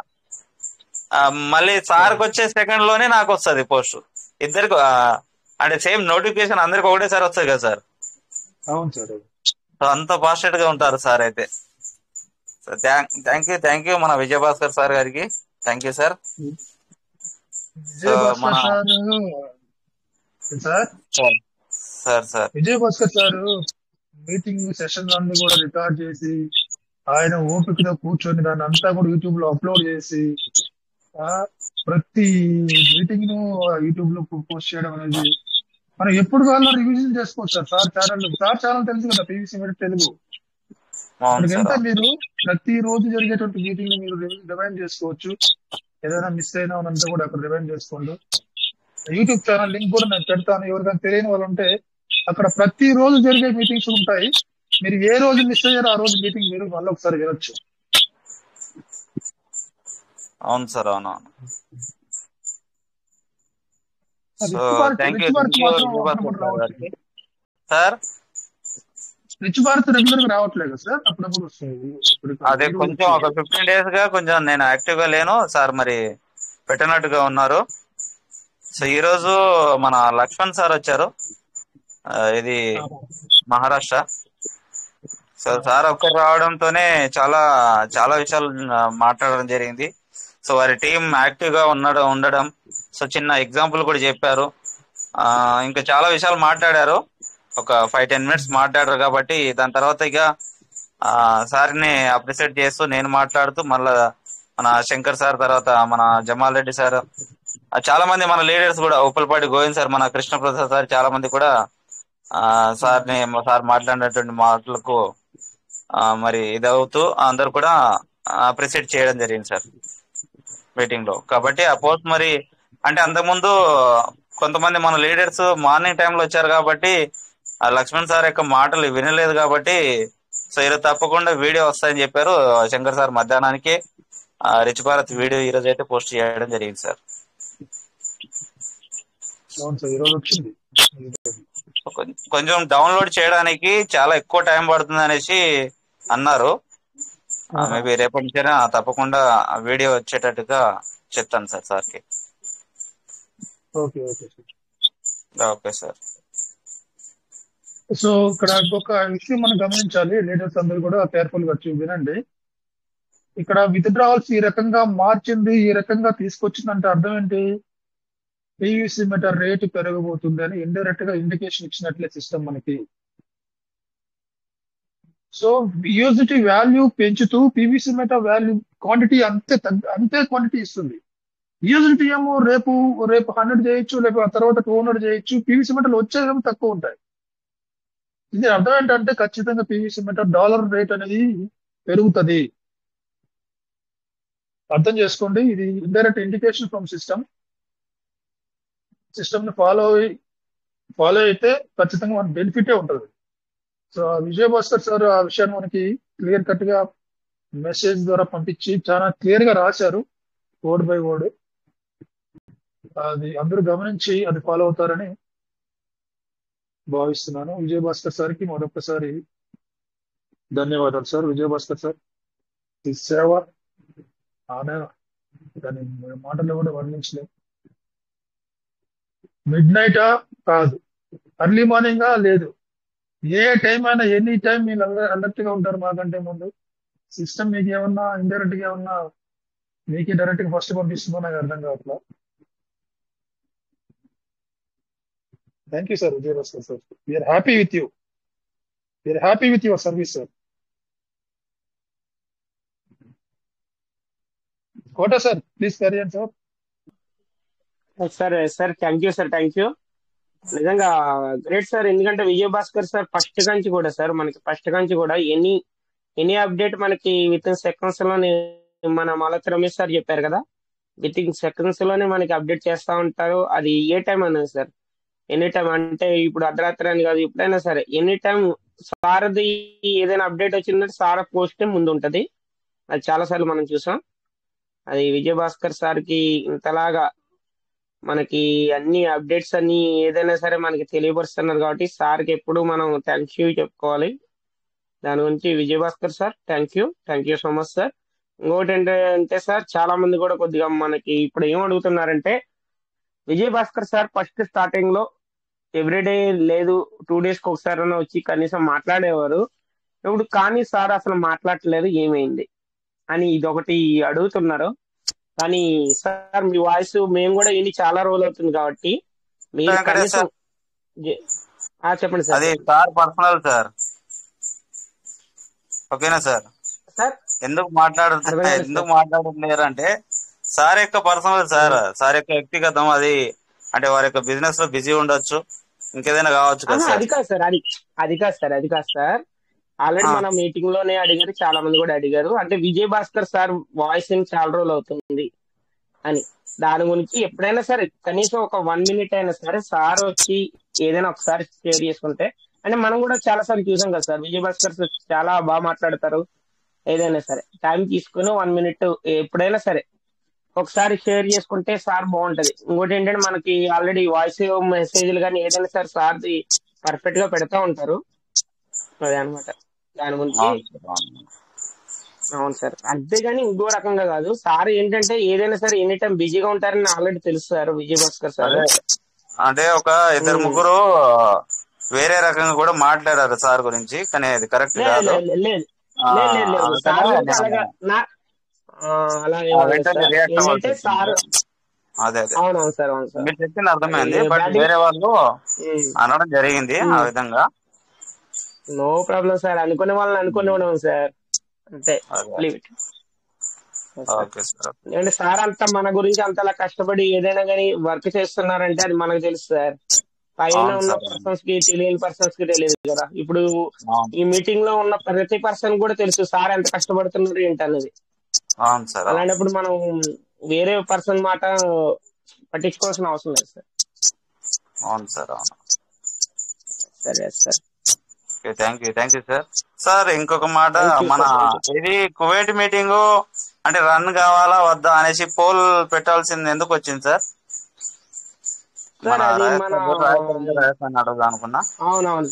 మళ్ళీ సార్కి వచ్చే సెకండ్ లోనే నాకు వస్తుంది పోస్ట్. ఇద్దరికి అంటే సేమ్ నోటిఫికేషన్ అందరికి ఒకటేసారి వస్తుంది కదా సార్. అవును సార్. సో అంత ఫాస్ట్ గా ఉంటారు సార్. అయితే థ్యాంక్ యూ మన విజయభాస్కర్ సార్ గారికి. Thank you sir. Vijayabhaskar sir meeting session అన్ని కూడా రికార్డ్ చేసి ఆయన ఓపికతో కూర్చొని దాన్ని అంతా కూడా యూట్యూబ్ లో అప్లోడ్ చేసి ప్రతి మీటింగ్ ను యూట్యూబ్ లో పోస్ట్ చేయడం అనేది మనం ఎప్పుడు కావాలో రివిజన్ చేసుకోవచ్చు సార్. సార్ ఛానల్ తెలుసు కదా, పీవీసీ మెటల్ తెలుగు. అక్కడికంతా మీరు ప్రతి రోజు జరిగేటువంటి మీటింగ్ మీరు రివైండ్ చేసుకోవచ్చు. ఏదైనా మిస్ అయినా అంతా కూడా అక్కడ రివైండ్ చేసుకోండి. యూట్యూబ్ ఛానల్ లింక్ కూడా నేను పెడతాను. ఎవరికైనా తెలియని వాళ్ళు ఉంటే అక్కడ ప్రతి రోజు జరిగే మీటింగ్స్ ఉంటాయి. మీరు ఏ రోజు మిస్ అయ్యారో ఆ రోజు మీటింగ్ మీరు మళ్ళీ ఒకసారి వినొచ్చు. అవును సార్, అవును. సార్ రిచ్ భారత్ రెగ్యులర్ గా రావట్లేదు సార్, అప్పుడప్పుడు వస్తుంది. అదే కొంచెం ఒక 15 days గా కొంచెం నేను యాక్టివ్ గా లేను సార్, మరి పెట్టినట్టుగా ఉన్నారు. సో ఈ రోజు మన లక్ష్మణ్ సార్ వచ్చారు, ఇది మహారాష్ట్ర. సో సార్ ఒక్కరు రావడంతోనే చాలా చాలా విషయాలు మాట్లాడడం జరిగింది. సో వారి టీం యాక్టివ్ గా ఉండడం, సో చిన్న ఎగ్జాంపుల్ కూడా చెప్పారు. ఇంకా చాలా విషయాలు మాట్లాడారు. ఒక 5-10 minutes మాట్లాడారు. కాబట్టి దాని తర్వాత ఇక సార్ని అప్రిషియేట్ చేస్తూ నేను మాట్లాడుతూ మళ్ళా మన శంకర్ సార్, తర్వాత మన జమాల్ రెడ్డి సార్, చాలా మంది మన లీడర్స్ కూడా, ఉప్పలపాటి గోవింద్ సార్, మన కృష్ణప్రసాద్ సార్, చాలా మంది కూడా సార్ మాట్లాడినటువంటి మాటలకు మరి ఇదవుతూ అందరు కూడా అప్రిషియేట్ చేయడం జరిగింది సార్ మీటింగ్ లో. కాబట్టి ఆ పోస్ట్ మరి అంటే అంతకుముందు కొంతమంది మన లీడర్స్ మార్నింగ్ టైంలో వచ్చారు కాబట్టి ఆ లక్ష్మణ్ సార్ యొక్క మాటలు వినలేదు కాబట్టి సో ఈరోజు తప్పకుండా వీడియో వస్తాయని చెప్పారు శంకర్ సార్. మధ్యాహ్నానికి రిచ్ భారత్ వీడియో ఈ రోజు అయితే పోస్ట్ చేయడం జరిగింది సార్. కొంచెం డౌన్లోడ్ చేయడానికి చాలా ఎక్కువ టైం పడుతుంది అనేసి అన్నారు. మేబీ రేపటి నుంచైనా తప్పకుండా వీడియో వచ్చేటట్టుగా చెప్తాను సార్ సార్కి. Okay sir. సో ఇక్కడ ఇంకొక విషయం మనం గమనించాలి, లీడర్స్ అందరూ కూడా కేర్ఫుల్ గా వినండి. ఇక్కడ విత్డ్రావల్స్ ఈ రకంగా మార్చింది, ఈ రకంగా తీసుకొచ్చిందంటే అర్థం ఏంటి? పీవీసీ మీటర్ రేటు పెరగబోతుంది అని ఇండైరెక్ట్ గా ఇండికేషన్ ఇచ్చినట్లే సిస్టమ్ మనకి. సో యూజిటీ వాల్యూ పెంచుతూ పీవీసీ మీటర్ వాల్యూ క్వాంటిటీ అంతే క్వాంటిటీ ఇస్తుంది. యూజిటీ ఏమో రేపు 100 చేయొచ్చు, లేకపోతే ఆ తర్వాత 200 చేయొచ్చు. పీవీసీ మీటర్లు వచ్చేదేమో తక్కువ ఉంటాయి. ఇది అర్థం ఏంటంటే ఖచ్చితంగా పీవీసీ మీటర్ డాలర్ రేట్ అనేది పెరుగుతుంది. అర్థం చేసుకోండి, ఇది ఇండైరెక్ట్ ఇండికేషన్ ఫ్రమ్ సిస్టమ్ ని ఫాలో అయితే ఖచ్చితంగా మనకు బెనిఫిటే ఉంటుంది. సో విజయభాస్కర్ సార్ ఆ విషయాన్ని మనకి క్లియర్ కట్ గా మెసేజ్ ద్వారా పంపించి చాలా క్లియర్ గా రాశారు, వర్డ్ బై వర్డ్. అది అందరూ గమనించి అది ఫాలో అవుతారని భావిస్తున్నాను. విజయభాస్కర్ సార్కి మరొకసారి ధన్యవాదాలు సార్. విజయభాస్కర్ సార్ ఈ సేవ దాని మాటలు కూడా వర్ణించలేదు. మిడ్ నైటా కాదు, అర్లీ మార్నింగా లేదు, ఏ టైం అయినా ఎనీ టైం మీరు అలర్ట్ గా ఉంటారు మాకంటే ముందు. సిస్టమ్ మీకు ఏమన్నా ఇండైరెక్ట్ గా ఏమన్నా మీకే డైరెక్ట్ గా ఫస్ట్ పంపిస్తుందో నాకు అర్థం కావట్లా. Thank you sir Vijayabhaskar sir. We are happy with you, we are happy with your service sir. Kota sir please carry on sir. Sir thank you sir, thank you. నిజంగా గ్రేట్ సార్. ఎందుకంటే విజయభాస్కర్ సార్ ఫస్ట్ నుంచి కూడా any update మనకి with in seconds లోనే మన Malathi Ramesh sir చెప్పారు కదా, with in seconds లోనే మనకి అప్డేట్ చేస్తా ఉంటారు. అది ఏ టైం అనేది సార్, ఎనీ టైం అంటే ఇప్పుడు అర్ధరాత్రి అని కాదు, ఎప్పుడైనా సరే ఎనీ టైం సార్ది ఏదైనా అప్డేట్ వచ్చిందంటే సార్ పోస్ట్ ముందు ఉంటది. అది చాలా సార్లు మనం చూసాం. అది విజయభాస్కర్ సార్కి ఇంతలాగా మనకి అన్ని అప్డేట్స్ అన్ని ఏదైనా సరే మనకి తెలియపరుస్తున్నారు కాబట్టి సార్కి ఎప్పుడు మనం థ్యాంక్ యూ చెప్పుకోవాలి. దాని గురించి Vijayabhaskar sir thank you so much sir. ఇంకోటి ఏంటంటే సార్, చాలా మంది కూడా కొద్దిగా మనకి ఇప్పుడు ఏం అడుగుతున్నారంటే, విజయభాస్కర్ సార్ ఫస్ట్ స్టార్టింగ్ లో ఎవ్రీడే లేదు 2 days కి ఒకసారి వచ్చి కనీసం మాట్లాడేవారు. ఇప్పుడు కానీ సార్ అసలు మాట్లాడలేదు, ఏమైంది అని ఇదొకటి అడుగుతున్నారు. కానీ సార్ మీ వాయిస్ మేము కూడా విని చాలా రోజులు అవుతుంది కాబట్టి మీరు కనీసం చెప్పండి సార్. అది సార్ పర్సనల్ సార్, ఓకేనా సార్? ఎందుకు మాట్లాడుతున్నారు అంటే సార్ యొక్క పర్సనల్ సార్ యొక్క వ్యక్తిగతం, అది అంటే వారి యొక్క బిజినెస్ లో బిజీ ఉండొచ్చు, ఇంకేదైనా కావచ్చు కదా సార్. అది కాదు సార్ ఆల్రెడీ మన మీటింగ్ లోనే అడిగారు, చాలా మంది కూడా అడిగారు. అంటే విజయభాస్కర్ సార్ వాయిస్ చాలా రోజులు అవుతుంది అని, దాని గురించి ఎప్పుడైనా సరే కనీసం ఒక 1 minute అయినా సరే సార్ వచ్చి ఏదైనా ఒకసారి షేర్ చేసుకుంటే, అంటే మనం కూడా చాలా సార్లు చూసాం కదా సార్, విజయభాస్కర్ సార్ చాలా బాగా మాట్లాడతారు. ఏదైనా సరే టైం తీసుకుని 1 minute ఎప్పుడైనా సరే ఒకసారి షేర్ చేసుకుంటే సార్ బాగుంటది. ఇంకోటి ఏంటంటే మనకి ఆల్రెడీ వాయిస్ మెసేజ్లు కానీ ఏదైనా సరే సార్ది పర్ఫెక్ట్ గా పెడతా ఉంటారు. అదే అనమాట దాని గురించి. అవును సార్, అంతేగాని ఇంకో రకంగా కాదు. సార్ ఏంటంటే ఏదైనా సరే ఎనీ టైం బిజీగా ఉంటారని ఆల్రెడీ తెలుసు సార్ విజయభాస్కర్ సార్. అంటే ఒక 2-3 వేరే రకంగా కూడా మాట్లాడారు సార్ గురించి, కానీ అది కరెక్ట్ కాదు. అవునవును సార్, మీరు చెప్పింది అర్థమైంది, బట్ వేరే వాళ్ళు అనడం జరిగింది ఆ విధంగా. నో ప్రాబ్లం సార్, అనుకునే వాళ్ళని అనుకునే సార్, అంతే. అంటే సార్ అంతా మన గురించి అంతలా కష్టపడి ఏదైనా కానీ వర్క్ చేస్తున్నారంటే అది మనకు తెలుసు సార్. పైన అవును ఉన్న సార్. పర్సన్స్ కి తెలియని పర్సన్స్ కి తెలియదు కదా. ఇప్పుడు అవును ఈ మీటింగ్ లో ఉన్న ప్రతి పర్సన్ కూడా తెలుసు సార్ ఎంత కష్టపడుతున్నారు ఏంటి అనేది. అవును సార్. అవును అలాంటప్పుడు మనం వేరే పర్సన్ మాట పట్టించుకోవాల్సిన అవసరం లేదు సార్. అవును సార్. అవును. సరే sir. Thank you sir. Sir ఇంకొక మాట, థ్యాంక్ యూ మన సార్. Thank you. ఇది కువైట్ మీటింగ్ అంటే రన్ కావాలా వద్దా అనేసి పోల్ పెట్టాల్సింది ఎందుకు వచ్చింది సార్? మన సార్ అది మన రాజస్థాన్ అడగదా అనుకున్నా. అవునవును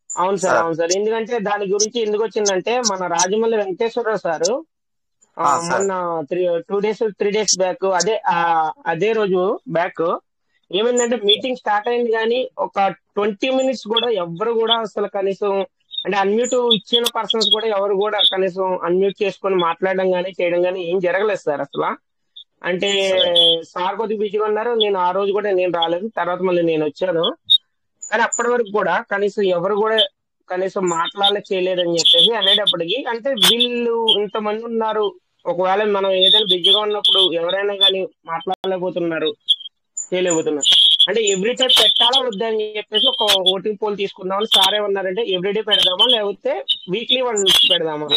అవును సార్. సార్ అవును సార్. ఎందుకంటే దాని గురించి ఎందుకు వచ్చిందంటే మన రాజమల్లి వెంకటేశ్వరరావు సారు సార్. మొన్న 3 డేస్ బ్యాక్ అదే రోజు బ్యాక్ ఏమైందంటే మీటింగ్ స్టార్ట్ అయింది కానీ ఒక 20 minutes కూడా ఎవరు కూడా అసలు కనీసం అంటే అన్మ్యూట్ ఇచ్చిన పర్సన్స్ కూడా ఎవరు కూడా కనీసం అన్మ్యూట్ చేసుకొని మాట్లాడడం కానీ చేయడం కానీ ఏం జరగలేదు సార్ అసలు. అంటే సార్ కొద్దిగా బిజీగా ఉన్నారు. నేను ఆ రోజు కూడా నేను రాలేదు, తర్వాత మళ్ళీ నేను వచ్చాను. కానీ అప్పటి వరకు కూడా కనీసం ఎవరు కూడా కనీసం చేయలేదని చెప్పేసి అనేటప్పటికి అంటే వీళ్ళు ఇంతమంది ఉన్నారు, ఒకవేళ మనం ఏదైనా బిజీగా ఉన్నప్పుడు ఎవరైనా కానీ మాట్లాడలేకపోతున్నారు, చేయలేకపోతున్నారు అంటే ఎవ్రీ టైం పెట్టాలా వద్దా అని చెప్పేసి ఒక ఓటింగ్ పోల్ తీసుకుందామని సార్ ఏమన్నారంటే ఎవ్రీడే పెడదామా లేకపోతే వీక్లీ వన్స్ పెడదామా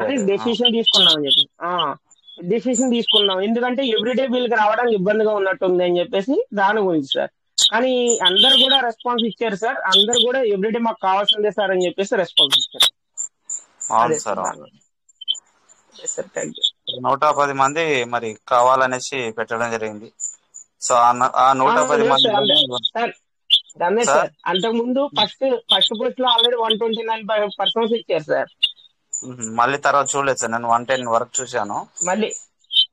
అని డెసిషన్ తీసుకున్నామని చెప్పి డెసిషన్ తీసుకున్నాం. ఎందుకంటే ఎవ్రీడే వీళ్ళకి రావడానికి ఇబ్బందిగా ఉన్నట్టుంది అని చెప్పేసి దాని గురించి సార్. కానీ అందరు కూడా రెస్పాన్స్ ఇచ్చారు సార్. అందరు కూడా ఎవ్రీడే మాకు కావాల్సిందే సార్ అని చెప్పేసి రెస్పాన్స్ ఇచ్చారు. అవును సార్. 110 మంది మరి కావాలనేసి పెట్టడం జరిగింది. సో ఆ 110 మంది సార్ రమేష్ సార్ అంతకు ముందు ఫస్ట్ పోస్ట్ లో ఆల్రెడీ 129 పర్సన్స్ ఇచ్చారు సార్. మళ్ళీ తర్వాత చూడలేదు సార్, నేను 110 వరకు చూశాను. మళ్ళీ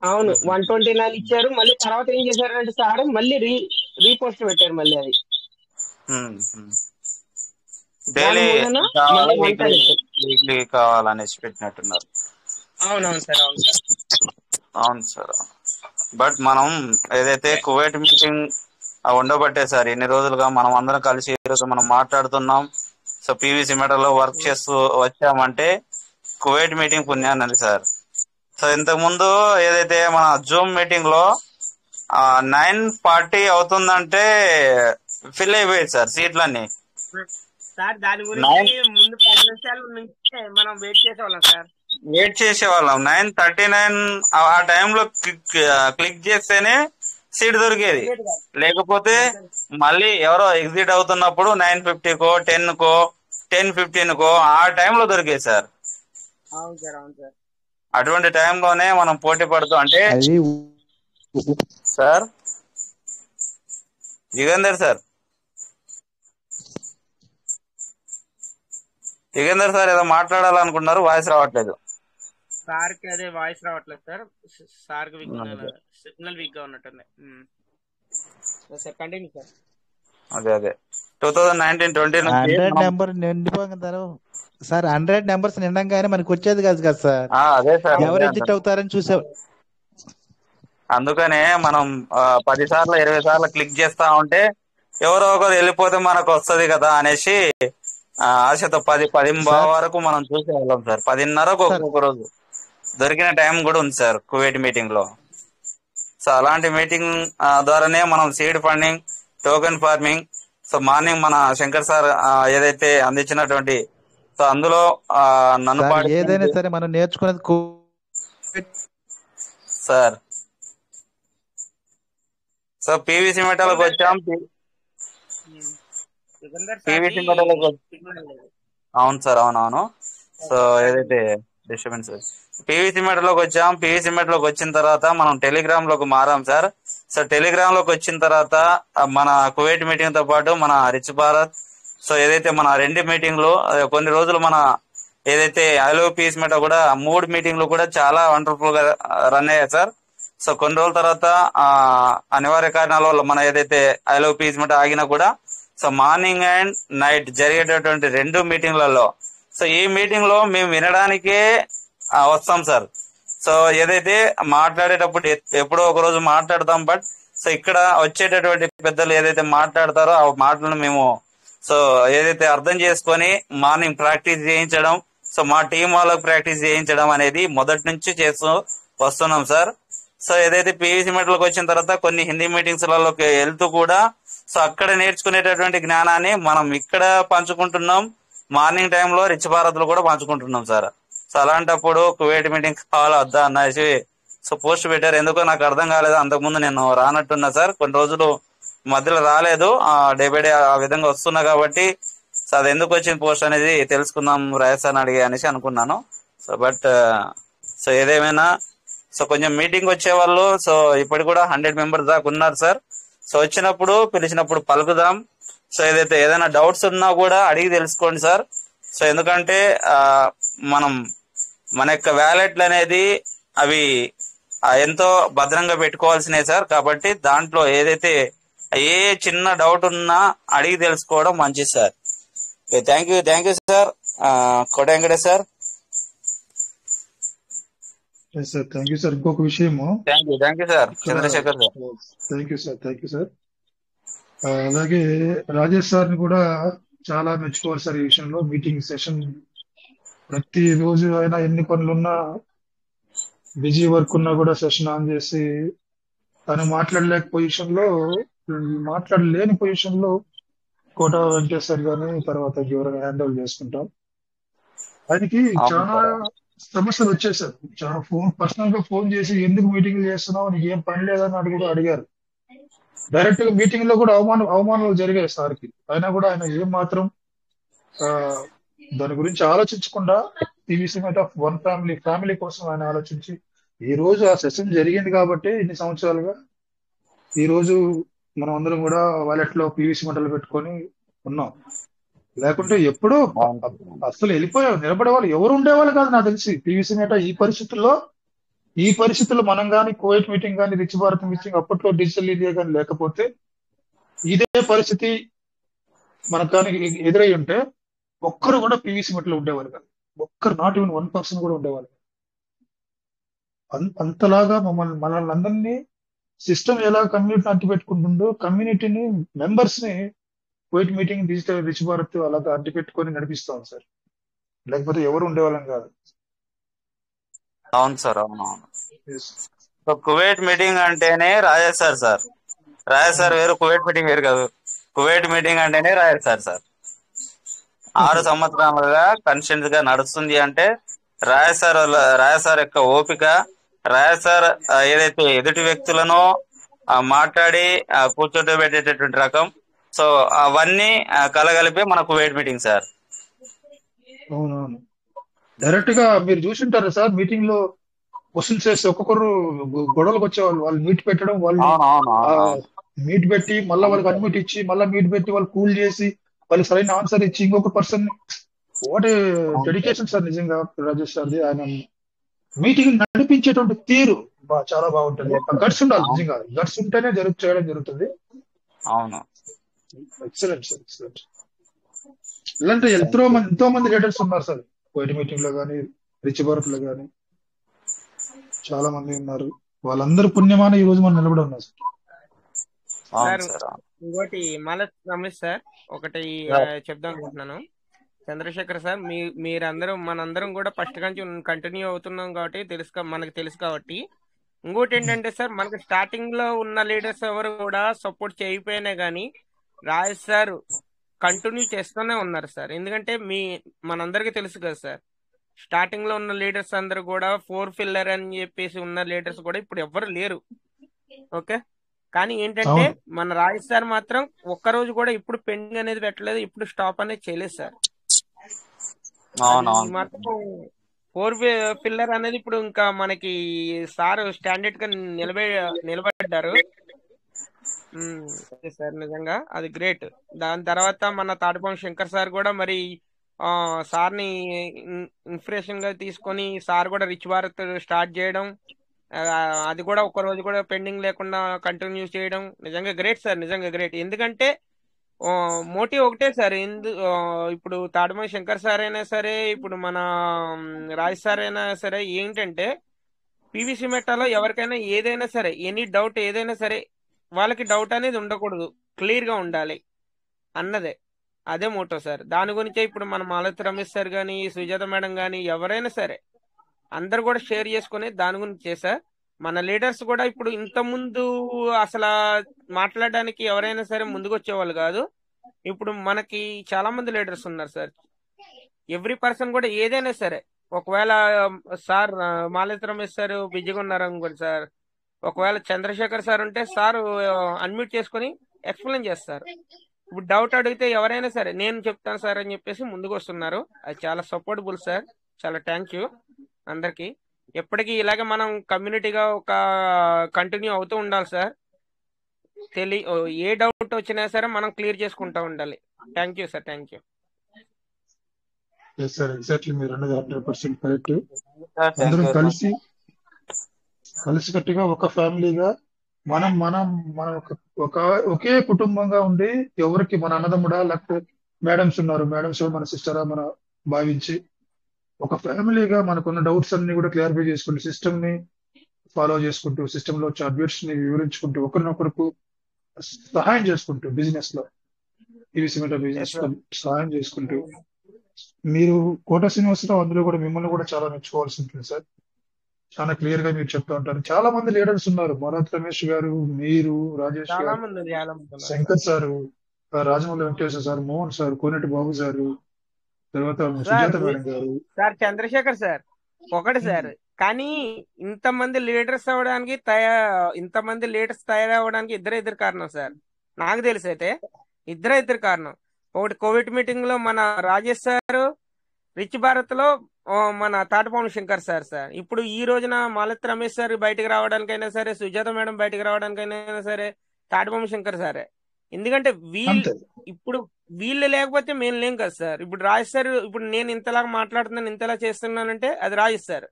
అవును 129 ఇచ్చారు. మళ్ళీ తర్వాత ఏం చేశారంటే సార్ మళ్ళీ రీపోస్ట్ పెట్టారు మళ్ళీ అది డైలీ వీక్లీ కావాలనేసి పెట్టినట్టున్నారు. అవునవును సార్. అవును సార్. అవును సార్. బట్ మనం ఏదైతే కువైట్ మీటింగ్ ఉండబట్టే సార్ ఇన్ని రోజులుగా మనం అందరం కలిసి ఈరోజు మనం మాట్లాడుతున్నాం. సో పీవీసీ మెటల్లో వర్క్ చేస్తూ వచ్చామంటే కువైట్ మీటింగ్ పుణ్యాన్ని సార్. సో ఇంతకు ముందు ఏదైతే మన జూమ్ మీటింగ్ లో 9:40 అవుతుందంటే ఫిల్ అయిపోయాయి సార్ సీట్లన్నీ. సార్ దాని గురించి ముందు 10 నిమిషాల నుంచి మనం వెయిట్ చేసేవాళ్ళం. 9:39 ఆ టైంలో క్లిక్ చేస్తేనే సీట్ దొరికేది, లేకపోతే మళ్ళీ ఎవరో ఎగ్జిట్ అవుతున్నప్పుడు 9:50కో 10కో 10:15కో ఆ టైంలో దొరికేది సార్. అవును సార్. అవును సార్. అటువంటి టైంలోనే మనం పోటీ పడుతూ అంటే సార్ యుగేందర్ సార్ ఏదో మాట్లాడాలనుకున్నారు, వాయిస్ రావట్లేదు. సార్ కి అదే వాయిస్ రావట్లేదు సార్. సార్ కి సిగ్నల్ వీక్ గా ఉన్నట్టుంది సార్. Continue sir. అదే 2019-20 100 నెంబర్ నిండిపోతారు సార్. 100 నెంబర్స్ నిండంగానే మనకి వచ్చేది కాదు కదా సార్. అదే సార్, ఎవరు ఎగ్జిట్ అవుతారని చూసాం. అందుకనే మనం 10 సార్లు 20 సార్లు క్లిక్ చేస్తా ఉంటే ఎవరో ఒకరు వెళ్ళిపోతే మనకు వస్తుంది కదా అనేసి ఆశతో 10 వరకు మనం చూసేవాళ్ళం సార్. 10:30కు ఒక్కొక్క రోజు దొరికిన టైం కూడా ఉంది సార్ కువైట్ మీటింగ్ లో. సో అలాంటి మీటింగ్ ద్వారానే మనం seed funding, token farming, so morning మన శంకర్ సార్ ఏదైతే అందించినటువంటి సో అందులో నన్ను ఏదైనా సరే మనం నేర్చుకునేది సార్. సో పీవీసీ మెటల్కి వచ్చాం. పీవీసీ మెటల్కి అవును సార్. అవునవును. సో ఏదైతే డిస్టర్బెన్స్ పీవీసీ మెటల్లోకి వచ్చాం. పీవీసీ మెటల్లోకి వచ్చిన తర్వాత మనం టెలిగ్రామ్ లోకి మారాం సార్. సో టెలిగ్రామ్ లోకి వచ్చిన తర్వాత మన కువైట్ మీటింగ్ తో పాటు మన రిచ్ భారత్, సో ఏదైతే మన 2 మీటింగ్లు కొన్ని రోజులు మన ఏదైతే ఐలో పీస్ మెటా కూడా 3 మీటింగ్లు కూడా చాలా వండర్ఫుల్ గా రన్ అయ్యాయి సార్. సో కొన్ని రోజుల తర్వాత అనివార్య కారణాల వల్ల మన ఏదైతే ఐలో పీస్ మెటా ఆగినా కూడా సో మార్నింగ్ అండ్ నైట్ జరిగేటటువంటి 2 మీటింగ్లలో సో ఈ మీటింగ్ లో మేము వినడానికే వస్తాం సార్. సో ఏదైతే మాట్లాడేటప్పుడు ఎప్పుడో ఒక రోజు మాట్లాడతాం, బట్ సో ఇక్కడ వచ్చేటటువంటి పెద్దలు ఏదైతే మాట్లాడతారో ఆ మాటలను మేము సో ఏదైతే అర్థం చేసుకొని మార్నింగ్ ప్రాక్టీస్ చేయించడం, సో మా టీం వాళ్ళకు ప్రాక్టీస్ చేయించడం అనేది మొదటి నుంచి చేస్తూ వస్తున్నాం సార్. సో ఏదైతే పీవీసీ మీటింగ్లకు వచ్చిన తర్వాత కొన్ని హిందీ మీటింగ్స్ లలోకి వెళ్తూ కూడా సో అక్కడ నేర్చుకునేటటువంటి జ్ఞానాన్ని మనం ఇక్కడ పంచుకుంటున్నాం. మార్నింగ్ టైంలో రిచ్ భారత్ లో కూడా పంచుకుంటున్నాం సార్. సో అలాంటప్పుడు కువైట్ మీటింగ్ కావాలా వద్దా అనేసి సో పోస్ట్ పెట్టారు. ఎందుకో నాకు అర్థం కాలేదు. అంతకుముందు నేను రానట్టున్నా సార్, కొన్ని రోజులు మధ్యలో రాలేదు. డే బై డే ఆ విధంగా వస్తున్నా కాబట్టి సో అది ఎందుకు వచ్చింది పోస్ట్ అనేది తెలుసుకుందాం రాజస్థాన్ అడిగి అనేసి అనుకున్నాను. సో బట్ సో ఏదేమైనా సో కొంచెం మీటింగ్ వచ్చే వాళ్ళు సో ఇప్పటికి కూడా 100 మెంబర్స్ దాకా ఉన్నారు సార్. సో వచ్చినప్పుడు పిలిచినప్పుడు పలుకుదాం. సో ఏదైనా డౌట్స్ ఉన్నా కూడా అడిగి తెలుసుకోండి సార్. సో ఎందుకంటే మన యొక్క వ్యాలెట్లు అనేది అవి ఎంతో భద్రంగా పెట్టుకోవాల్సినవి సార్. కాబట్టి దాంట్లో ఏదైతే ఏ చిన్న డౌట్ ఉన్నా అడిగి తెలుసుకోవడం మంచిది sir. Thank you sir. Kota Venkatesh sir. Sir thank you sir. ఇంకొక విషయము. Thank you sir. Chandrasekhar sir. Thank you sir. అలాగే రాజేష్ సార్ ని కూడా చాలా మెచ్చుకోవాలి సార్ ఈ విషయంలో. మీటింగ్ సెషన్ ప్రతి రోజు అయినా ఎన్ని పనులున్నా బిజీ వర్క్ ఉన్నా కూడా సెషన్ ఆన్ చేసి తను మాట్లాడలేని పొజిషన్ లో కోట వెంకటేశ్వర్ గాని తర్వాత ఎవరైనా హ్యాండ్ ఓవర్ చేసుకుంటాం. ఆయనకి చాలా సమస్యలు వచ్చేసారు. చాలా పర్సనల్ గా ఫోన్ చేసి ఎందుకు మీటింగ్లు చేస్తున్నావు, నీకు ఏం పని లేదని కూడా అడిగారు. డైరెక్ట్ గా మీటింగ్ లో కూడా అవమానాలు జరిగాయి సార్కి. అయినా కూడా ఆయన ఏం మాత్రం దాని గురించి ఆలోచించకుండా TVC meet of one family కోసం ఆయన ఆలోచించి ఈ రోజు ఆ సెషన్ జరిగింది కాబట్టి ఇన్ని సంవత్సరాలుగా ఈ రోజు మనం అందరం కూడా వాలెట్ లో పీవీసీ మంటలు పెట్టుకొని ఉన్నాం. లేకుంటే ఎప్పుడో అసలు వెళ్ళిపోయావు. నిలబడే వాళ్ళు ఎవరు ఉండేవాళ్ళు కాదు నాకు తెలిసి పీవీసీ మీట. ఈ పరిస్థితుల్లో మనం కానీ కువైట్ మీటింగ్ కానీ రిచ్ భారత్ మీటింగ్ అప్పట్లో డిజిటల్ ఇండియా కానీ లేకపోతే ఇదే పరిస్థితి మనకు కానీ ఎదురై ఉంటే ఒక్కరు కూడా పీవీసీ మీటలో ఉండేవాళ్ళు కాదు. ఒక్కరు నాట్ ఈవెన్ 1% కూడా ఉండేవాళ్ళు. అంతలాగా మనల్ని అందరినీ సిస్టమ్ ఎలా కమ్యూనిటీని అంటిపెట్టుకుంటుందో కమ్యూనిటీని మెంబర్స్ ని Kuwait meeting digital rich Bharat అలాగా అంటిపెట్టుకొని నడిపిస్తాం సార్. లేకపోతే ఎవరు ఉండేవాళ్ళం కాదు. అవును సార్. అవునవును. సో కువైట్ మీటింగ్ అంటేనే రాజేష్ సార్ రాజేష్ సార్ వేరు, కువైట్ మీటింగ్ వేరు కాదు. కువైట్ మీటింగ్ అంటేనే రాజేష్ సార్ 6 సంవత్సరాలుగా కన్సిస్టెంట్ గా నడుస్తుంది అంటే రాజేష్ సార్ యొక్క ఓపిక, రాజేష్ సార్ ఏదైతే ఎదుటి వ్యక్తులను మాట్లాడి కూర్చోబెట్టేటటువంటి రకం, సో అవన్నీ కలగలిపే మన కువైట్ మీటింగ్ సార్. అవునవును. డైరెక్ట్ గా మీరు చూసింటారు సార్, మీటింగ్ లో క్వశ్చన్స్ చేస్తే ఒక్కొక్కరు గొడవలకు వచ్చేవాళ్ళు. వాళ్ళు మీట్ పెట్టడం, వాళ్ళు మీట్ పెట్టి మళ్ళీ వాళ్ళకి అడ్మిట్ ఇచ్చి మళ్ళీ మీట్ పెట్టి వాళ్ళు కూల్ చేసి వాళ్ళకి సరైన ఆన్సర్ ఇచ్చి ఇంకొక పర్సన్ వాట్ డెడికేషన్ సార్ నిజంగా రాజేష్ సార్ది. ఆయన మీటింగ్ నడిపించేటువంటి తీరు చాలా బాగుంటుంది. గట్స్ ఉండాలి నిజంగా. గట్స్ ఉంటేనే చేయడం జరుగుతుంది. అవును. Excellent sir, excellent. ఇలాంటి ఎంతో మంది లీడర్స్ ఉన్నారు సార్ కువైట్ మీటింగ్ లో కానీ రిచ్ భారత్ లో కానీ చాలా మంది ఉన్నారు. వాళ్ళందరూ పుణ్యమాన ఈ రోజు మనం నిలబడి ఉన్నారు సార్. ఇంకోటి రమేష్ సార్ ఒకటి చెప్దాం అనుకుంటున్నాను. చంద్రశేఖర్ సార్, మనందరం కూడా ఫస్ట్ నుంచి కంటిన్యూ అవుతున్నాం కాబట్టి మనకు తెలుసు కాబట్టి. ఇంకోటి ఏంటంటే సార్, మనకి స్టార్టింగ్ లో ఉన్న లీడర్స్ ఎవరు కూడా సపోర్ట్ చేయకపోయినా కానీ రాజేష్ సార్ కంటిన్యూ చేస్తూనే ఉన్నారు సార్. ఎందుకంటే మనందరికీ తెలుసు కదా సార్, స్టార్టింగ్ లో ఉన్న లీడర్స్ అందరూ కూడా 4 పిల్లర్ అని చెప్పేసి ఉన్న లీడర్స్ కూడా ఇప్పుడు ఎవ్వరు లేరు. ఓకే, కానీ ఏంటంటే మన రాజేష్ సార్ మాత్రం ఒక్కరోజు కూడా ఇప్పుడు పెండింగ్ అనేది పెట్టలేదు, ఇప్పుడు స్టాప్ అనేది చేయలేదు సార్. మాత్రం 4 పిల్లర్ అనేది ఇప్పుడు ఇంకా మనకి సార్ స్టాండర్డ్ గా నిలబడ్డారు సార్. నిజంగా అది గ్రేట్. దాని తర్వాత మన తాడిపాం శంకర్ సార్ కూడా మరి సార్ని ఇన్స్పిరేషన్ గా తీసుకొని సార్ కూడా రిచ్ భారత్ స్టార్ట్ చేయడం, అది కూడా ఒక రోజు కూడా పెండింగ్ లేకుండా కంటిన్యూ చేయడం నిజంగా గ్రేట్ సార్. నిజంగా గ్రేట్. ఎందుకంటే మోటివ్ ఒకటే సార్. ఇప్పుడు తాడిపాం శంకర్ సార్ అయినా సరే, ఇప్పుడు మన రాజ్ సార్ అయినా సరే, ఏంటంటే పీవీసీ మెటాలో ఎవరికైనా ఏదైనా సరే ఎనీ డౌట్ ఏదైనా సరే వాళ్ళకి డౌట్ అనేది ఉండకూడదు, క్లియర్ గా ఉండాలి అన్నదే. అదే మోటో సార్. దాని గురించే ఇప్పుడు మన మాలతి రమేష్ సార్ కానీ సుజాత మేడం కానీ ఎవరైనా సరే అందరు కూడా షేర్ చేసుకుని దాని గురించి సార్. మన లీడర్స్ కూడా ఇప్పుడు ఇంత ముందు అసలు మాట్లాడడానికి ఎవరైనా సరే ముందుకు వచ్చేవాళ్ళు కాదు. ఇప్పుడు మనకి చాలా మంది లీడర్స్ ఉన్నారు సార్. ఎవ్రీ పర్సన్ కూడా ఏదైనా సరే, ఒకవేళ సార్ మాలతి రమేష్ సార్ బిజీగా ఉన్నారు అనుకోండి సార్, ఒకవేళ చంద్రశేఖర్ సార్ ఉంటే సార్ అన్మ్యూట్ చేసుకుని ఎక్స్ప్లెయిన్ చేస్తారు. ఇప్పుడు డౌట్ అడిగితే ఎవరైనా సరే నేను చెప్తాను సార్ అని చెప్పేసి ముందుకు వస్తున్నారు. అది చాలా సపోర్టబుల్ సార్. చాలా థ్యాంక్ యూ అందరికి. ఎప్పటికీ ఇలాగే మనం కమ్యూనిటీగా ఒక కంటిన్యూ అవుతూ ఉండాలి సార్. ఏ డౌట్ వచ్చినా సరే మనం క్లియర్ చేసుకుంటూ ఉండాలి. Thank you sir. Thank you. Sir exactly మీరు అన్నది 100% కరెక్ట్. అందరం కలిసికట్టుగా ఒక ఫ్యామిలీగా మనం మనం మన ఒకే కుటుంబంగా ఉండి, ఎవరికి మన అన్నదమ్ముడా లేకపోతే మేడమ్స్ ఉన్నారు, మేడమ్స్ మన సిస్టరా మన భావించి ఒక ఫ్యామిలీగా మనకున్న డౌట్స్ అన్ని కూడా క్లారిఫై చేసుకుంటూ, సిస్టమ్ ని ఫాలో చేసుకుంటూ, సిస్టమ్ లో వచ్చే అప్డేట్స్ ని వివరించుకుంటూ, ఒకరినొకరికి సహాయం చేసుకుంటూ, బిజినెస్ లో పీవీసీ మీటర్ బిజినెస్ లో సహాయం చేసుకుంటూ, మీరు కోట శ్రీనివాసరావు అందులో కూడా మిమ్మల్ని కూడా చాలా మెచ్చుకోవాల్సి ఉంటుంది సార్. చాలా క్లియర్ గా మీరు చెప్తా ఉంటారు. చాలా మంది లీడర్స్ ఉన్నారు, భరత్ రమేష్ గారు, మీరు, రాజేష్ చాలా గారు, మంది Shankar sir, Rajamouli Venkateswara sir, Mohan sir, Koneti Babu sir, తర్వాత సార్ సుజాత మేడం గారు. సార్ చంద్రశేఖర్ సార్ ఒకటి సార్. కానీ ఇంతమంది లీడర్స్ అవ్వడానికి ఇంతమంది లీడర్స్ తయారవడానికి ఇద్దరు కారణం సార్. నాకు తెలిసి అయితే ఇద్దరు కారణం. ఒకటి కోవిడ్ మీటింగ్ లో మన రాజేష్ సార్, రిచ్ భారత్ లో మన తాటపౌని శంకర్ సార్. ఇప్పుడు ఈ రోజున మాలతి రమేష్ సార్ బయటకు రావడానికైనా సరే, సుజాత మేడం బయటకు రావడానికైనా సరే తాటపౌని శంకర్ సారే. ఎందుకంటే ఇప్పుడు వీళ్ళు లేకపోతే మేము లేం కదా సార్. ఇప్పుడు రాజేష్ సార్, ఇప్పుడు నేను ఇంతలాగా మాట్లాడుతున్నాను, ఇంతలా చేస్తున్నానంటే అది రాజేష్ సార్.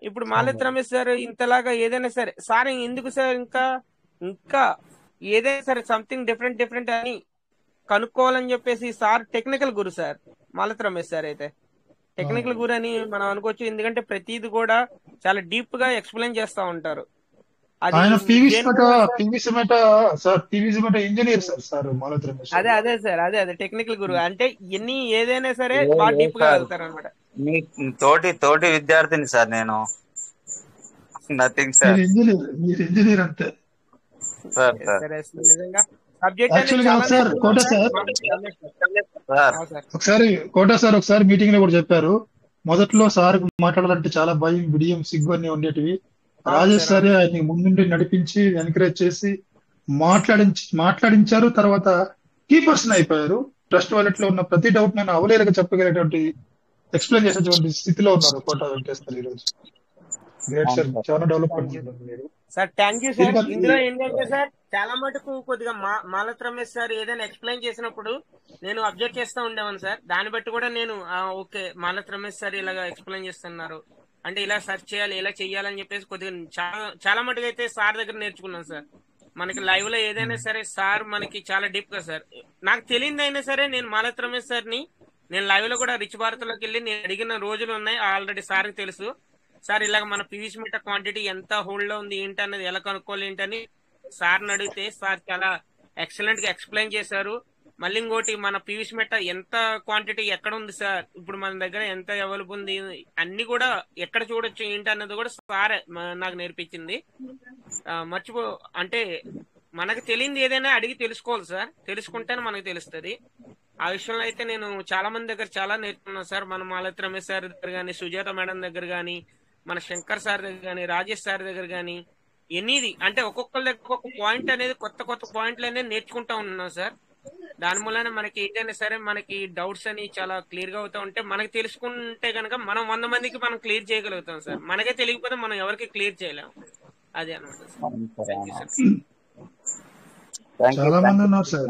ఇప్పుడు మాలతి రమేష్ సార్ ఇంతలాగా ఏదైనా సరే సార్ ఎందుకు సార్ ఇంకా ఏదైనా సరే సంథింగ్ డిఫరెంట్ అని కనుక్కోవాలని చెప్పేసి సార్ టెక్నికల్ గురు సార్. మాలతి రమేష్ సార్ అయితే టెక్నికల్ గురు అని మనం అనుకోవచ్చు. ఎందుకంటే ప్రతిది కూడా చాలా డీప్ గా ఎక్స్ప్లెయిన్ చేస్తా ఉంటారు. ఆయన PVC Meta engineer sir Malathi Ramesh. అదే సార్, అదే టెక్నికల్ గురు అంటే ఎన్ని ఏదైనా సరే బాగా డీప్ గా వెళ్తారు అనమాట. మీ తోటి విద్యార్థిని సార్ నేను. Nothing sir. ఇంజనీర్ అంతే సార్. నిజంగా సబ్జెక్ట్ సార్ కోట సార్ ఒకసారి మీటింగ్ లో కూడా చెప్పారు, మొదట్లో సార్ మాట్లాడాలంటే చాలా భయం, బిడియం, సిగ్గు అన్ని ఉండేటివి. రాజేష్ సార్ ఆయన్ని ముందుండి నడిపించి ఎంకరేజ్ చేసి మాట్లాడించారు. తర్వాత కీ పర్సన్ అయిపోయారు. ట్రస్ట్ వాలెట్ లో ఉన్న ప్రతి డౌట్ నేను అవలేలుగా చెప్పగలిగేటువంటి, ఎక్స్ప్లెయిన్ చేసేటువంటి స్థితిలో ఉన్నారు కోట వెంకటేశ్వర ఈ రోజు. గ్రేట్ సార్, చాలా డెవలప్మెంట్ మీరు సార్. Thank you sir. ఇందులో ఏంటంటే సార్ చాలా మటుకు కొద్దిగా మాలతి రమేష్ సార్ ఏదైనా ఎక్స్ప్లెయిన్ చేసినప్పుడు నేను అబ్జర్వ్ చేస్తూ ఉండేవాను సార్. దాన్ని బట్టి కూడా నేను ఓకే మాలతి రమేష్ సార్ ఇలాగా ఎక్స్ప్లెయిన్ చేస్తున్నారు అంటే ఇలా సెర్చ్ చేయాలి, ఇలా చెయ్యాలని చెప్పేసి కొద్దిగా చాలా మటుకు అయితే సార్ దగ్గర నేర్చుకున్నాను సార్. మనకి లైవ్ లో ఏదైనా సరే సార్ మనకి చాలా డీప్ గా సార్. నాకు తెలియదు అయినా సరే నేను మాలతి రమేష్ సార్ ని నేను లైవ్ లో కూడా రిచ్ భారత్ లోకి వెళ్ళి నేను అడిగిన రోజులు ఉన్నాయి. ఆల్రెడీ సార్కి తెలుసు సార్ ఇలాగ మన పీవీసీ మీటర్ క్వాంటిటీ ఎంత హోల్డ్ లో ఉంది ఏంటి అన్నది ఎలా కనుక్కోవాలి ఏంటని సార్ని అడిగితే సార్ చాలా ఎక్సలెంట్ గా ఎక్స్ప్లెయిన్ చేశారు. మళ్ళీ ఇంకోటి మన పీవీసీ మీటర్ ఎంత క్వాంటిటీ ఎక్కడ ఉంది సార్, ఇప్పుడు మన దగ్గర ఎంత అవైలబుల్ ఉంది, అన్ని కూడా ఎక్కడ చూడొచ్చు ఏంటి అన్నది కూడా సార్ నాకు నేర్పించింది. అంటే మనకు తెలియంది ఏదైనా అడిగి తెలుసుకోవాలి సార్. తెలుసుకుంటేనే మనకు తెలుస్తుంది. ఆ విషయంలో అయితే నేను చాలా మంది దగ్గర చాలా నేర్చుకున్నాను సార్. మన మాలతి రమేష్ సార్ దగ్గర కానీ, సుజాత మేడం దగ్గర కానీ, మన శంకర్ సార్ దగ్గర కానీ, రాజేష్ సార్ దగ్గర కానీ, ఎనీది అంటే ఒక్కొక్కరి దగ్గర ఒక్కొక్క పాయింట్ అనేది కొత్త పాయింట్లు అనేది నేర్చుకుంటా ఉన్నాం సార్. దాని మూలన మనకి ఏదైనా సరే మనకి డౌట్స్ అని చాలా క్లియర్ గా అవుతా ఉంటే మనకి తెలుసుకుంటే కనుక మనం 100 మందికి మనం క్లియర్ చేయగలుగుతాం సార్. మనకే తెలియకపోతే మనం ఎవరికి క్లియర్ చేయలేము. అదే అనమాట. చాలా మంది ఉన్నారు సార్,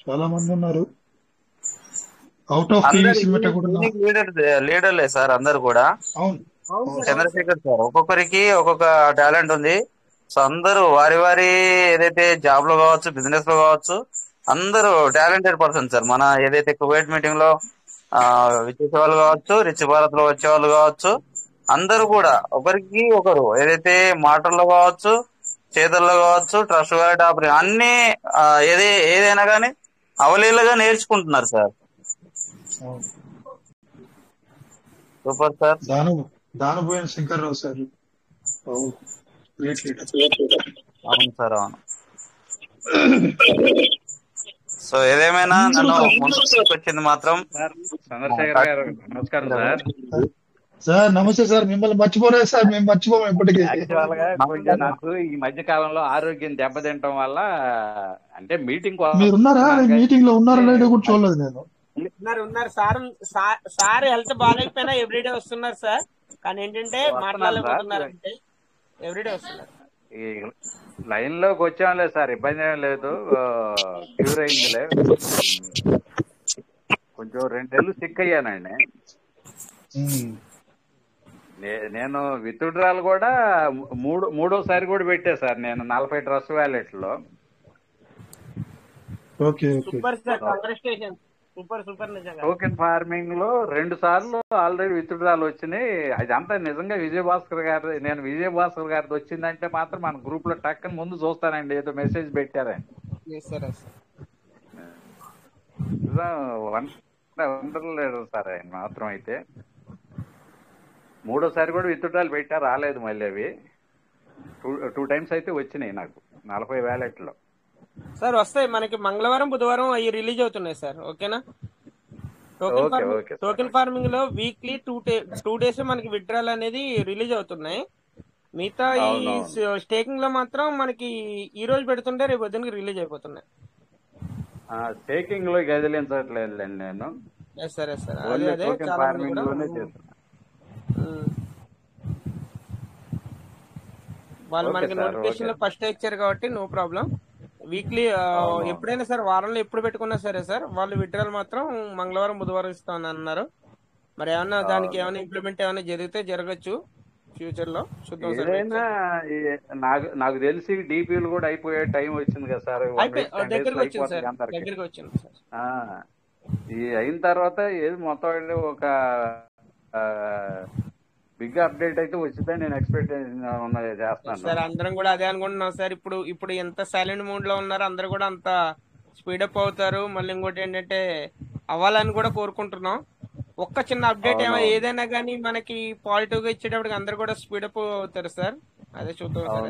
చాలా మంది ఉన్నారు. అవుట్ ఆఫ్ లీడర్లే సార్ అందరు కూడా. చంద్రశేఖర్ సార్ ఒక్కొక్కరికి ఒక్కొక్క టాలెంట్ ఉంది. సో అందరూ వారి ఏదైతే జాబ్ లో కావచ్చు, బిజినెస్ లో కావచ్చు, అందరూ టాలెంటెడ్ పర్సన్ సార్. మన ఏదైతే కువైట్ మీటింగ్ లో వచ్చేసే వాళ్ళు కావచ్చు, రిచ్ భారత్ లో వచ్చే వాళ్ళు కావచ్చు, అందరూ కూడా ఒకరికి ఒకరు ఏదైతే మాటల్లో కావచ్చు, చేతుల్లో కావచ్చు, ట్రస్ట్ వాలెట్ ఆపరేషన్ అన్ని ఏదైనా కానీ అవలీలుగా నేర్చుకుంటున్నారు sir. Super sir. Danaboina Shankarrao sir అవును సార్, అవును. సో ఏదేమైనా నన్ను ముందుకు తీసుకొచ్చింది మాత్రం సార్ చంద్రశేఖర్ గారు నమస్కారం సార్. సార్ నమస్తే సార్, మిమ్మల్ని మర్చిపోలేదు సార్, మేము మర్చిపోము ఎప్పటికీ. యాక్చువల్ గా కొంచెం నాకు ఈ మధ్య కాలంలో ఆరోగ్యం దెబ్బతింటం వల్ల అంటే మీటింగ్ మీరున్నారా మీటింగ్ లో ఉన్నారా లేదో కూడా చూడలేదు నేను. ఉన్నారు సార్ హెల్త్ బాగాలేకపోయినా ఎవ్రీడే వస్తున్నారు సార్. కానీ ఏంటంటే మాట్లాడలేకపోతున్నారు, అంటే ఎవ్రీడే వస్తున్నారు. ఈ లైన్ లోకి వచ్చాంలే సార్, ఇబ్బంది ఏం లేదు, క్యూర్ అయిందిలే. కొంచెం 2 నెలలు సిక్ అయ్యానండి. నేను విత్డ్రాల్ కూడా మూడోసారి కూడా పెట్టా సార్ నేను 40 ట్రస్ట్ వ్యాలెట్లో. Super sir, congratulations. సూపర్ నిజంగా. టోకెన్ ఫార్మింగ్ లో 2 సార్లు ఆల్రెడీ విత్డ్రాల్ వచ్చినాయి. అదంతా నిజంగా విజయభాస్కర్ గారిది వచ్చిందంటే మాత్రం మన గ్రూప్ లో టక్కని ముందు చూస్తానండి, ఏదో మెసేజ్ పెట్టారండి. వండర్లేదు సార్ ఆయన మాత్రం. అయితే మూడోసారి కూడా విత్డ్రాల్ పెట్టా, రాలేదు మళ్ళీ. అవి 2 టైమ్స్ అయితే వచ్చినాయి నాకు 40 వ్యాలెట్లో. సార్ వస్తాయి మనకి, మంగళవారం బుధవారం అవి రిలీజ్ అవుతున్నాయి సార్. ఓకేనా? టోకెన్ ఫార్మింగ్ లో వీక్లీ 2 డేస్ మనకి విత్డ్రాల్ అనేది రిలీజ్ అవుతున్నాయి. మిగతా ఈ స్టేకింగ్ లో మాత్రం మనకి ఈ రోజు పెడుతుంటే రేపు పొద్దున్నకి రిలీజ్ అయిపోతున్నాయి. స్టేకింగ్ లో గదిలించట్లేదులేండి నేను. సార్ టోకెన్ ఫార్మింగ్ లోనే చేస్తున్నా. వాళ్ళు మనకి నోటిఫికేషన్ లో ఫస్ట్ ఇచ్చారు కాబట్టి నో ప్రాబ్లం. వీక్లీ ఎప్పుడైనా సార్, వారంలో ఎప్పుడు పెట్టుకున్నా సరే సార్, వాళ్ళు విత్డ్రాల్ మాత్రం మంగళవారం బుధవారం ఇస్తామని అన్నారు. మరి ఏమన్నా దానికి ఏమైనా ఇంప్లిమెంట్ ఏమైనా జరిగితే జరగచ్చు ఫ్యూచర్ లో, చూద్దాం సార్. నాకు తెలిసి డిపిలు కూడా అయిపోయే టైం వచ్చింది కదా సార్, దగ్గరికి వచ్చింది సార్. ఈ అయిన తర్వాత ఏది మొత్తం ఒక బిగ్ అప్డేట్ అయితే వచ్చిందని నేను ఎక్స్పెక్ట్ చేస్తున్నాను సార్. అందరం కూడా అదే అనుకుంటున్నాం సార్. ఇప్పుడు ఎంత సైలెంట్ మూడ్ లో ఉన్నారో అందరూ కూడా అంత స్పీడప్ అవుతారు. మళ్ళీ ఇంకోటి ఏంటంటే అవ్వాలని కూడా కోరుకుంటున్నాం. ఒక్క చిన్న అప్డేట్ ఏదైనా కానీ మనకి పాజిటివ్ గా ఇచ్చేటప్పటికి అందరు కూడా స్పీడప్ అవుతారు సార్. అదే చూద్దాం సార్.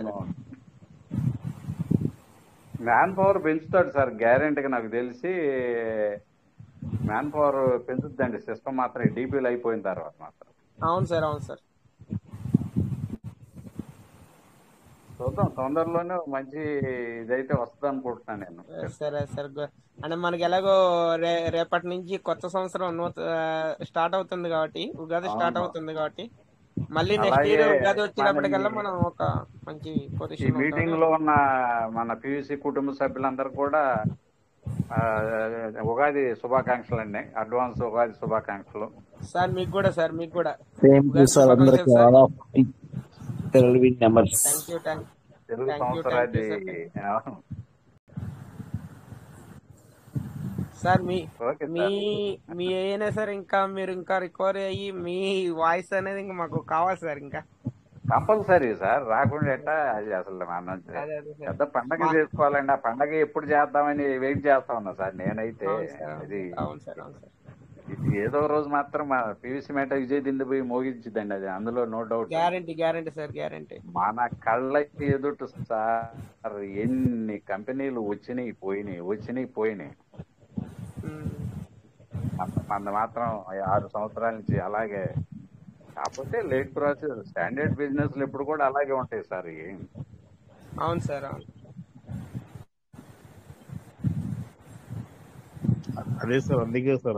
మ్యాన్ పవర్ పెంచుతాడు సార్ గ్యారెంటీగా. నాకు తెలిసి మ్యాన్ పవర్ పెంచుద్దండి సిస్టమ్ మాత్రం, డీపీలు అయిపోయిన తర్వాత మాత్రం. అవును సార్. చూద్దాం, తొందరలోనే మంచి ఇదైతే వస్తుంది అనుకుంటున్నాను నేను. సరే సార్. అంటే మనకి ఎలాగో రేపటి నుంచి కొత్త సంవత్సరం స్టార్ట్ అవుతుంది కాబట్టి, ఉగాది స్టార్ట్ అవుతుంది కాబట్టి, మళ్ళీ నెక్స్ట్ ఇయర్ ఉగాది వచ్చినప్పటికల్లా మనం ఒక మంచి పొజిషన్. ఈ మీటింగ్ లో ఉన్న మన పివిసి కుటుంబ సభ్యులందరూ కూడా ఉగాది శుభాకాంక్షలు అండి, అడ్వాన్స్ ఉగాది శుభాకాంక్షలు సార్. మీకు కూడా సార్, మీకు కూడా. తెలుగు సంవత్సరాది సార్. మీ అయినా సార్, ఇంకా మీరు ఇంకా రికవరీ అయ్యి మీ వాయిస్ అనేది ఇంకా మాకు కావాలి సార్. ఇంకా కంపల్సరీ సార్, రాకుండా ఎట్టా. అది అసలు మనం పెద్ద పండగ చేసుకోవాలండి. ఆ పండగ ఎప్పుడు చేద్దామని వెయిట్ చేస్తా ఉన్నా సార్ నేనైతే. అది ఇది ఏదో రోజు మాత్రం మా పివిసి మేట విజయ్ దిండి పోయి మోగించిద్దండి, అది అందులో no doubt. Guarantee sir, guarantee. మన కళ్ళకి ఎదుట సార్ ఎన్ని కంపెనీలు వచ్చినాయి పోయినాయి. మన మాత్రం 6 సంవత్సరాల నుంచి అలాగే. కాకపోతే లేట్ ప్రాసెస్, స్టాండర్డ్ బిజినెస్ ఎప్పుడు కూడా అలాగే ఉంటాయి సార్. అవును సార్, అవును. అదే సార్, అందుకే సార్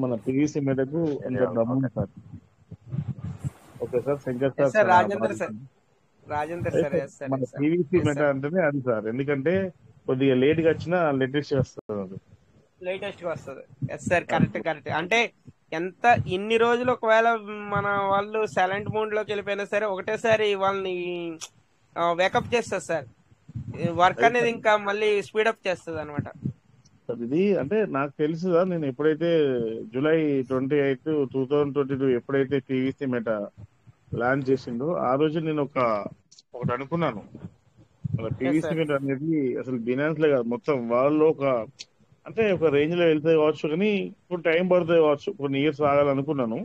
మన పివిసి మీదకు ఎంత దమ్ము sir. Okay sir, Shankar sir, Rajender sir మన పివిసి మెట అంటేనే అది సార్. ఎందుకంటే కొద్దిగా లేట్ గా వచ్చినా లేటెస్ట్ వస్తుంది. Yes sir, correct. అంటే ఎంత ఇన్ని రోజులు ఒకవేళ మన వాళ్ళు సైలెంట్ మూడ్ లోకి వెళ్ళిపోయినా సరే, ఒకటేసారి వాళ్ళని వేకప్ చేస్తారు సార్. వర్క్ అనేది ఇంకా మళ్ళీ స్పీడప్ చేస్తుంది అనమాట. ఇది అంటే నాకు తెలుసుగా, నేను ఎప్పుడైతే జూలై 28, 2022 ఎప్పుడైతే పివిసి మెట లాంచ్ చేసిండో ఆ రోజు నేను ఒకటి అనుకున్నాను. పివిసి మెట అనేది అసలు బినాన్స్ లే కాదు, మొత్తం వాళ్ళు అంటే ఒక రేంజ్ లో వెళ్తే కావచ్చు, కానీ ఇప్పుడు టైం పడుతుంది కావచ్చు, కొన్ని ఇయర్స్ ఆగాలనుకున్నాను.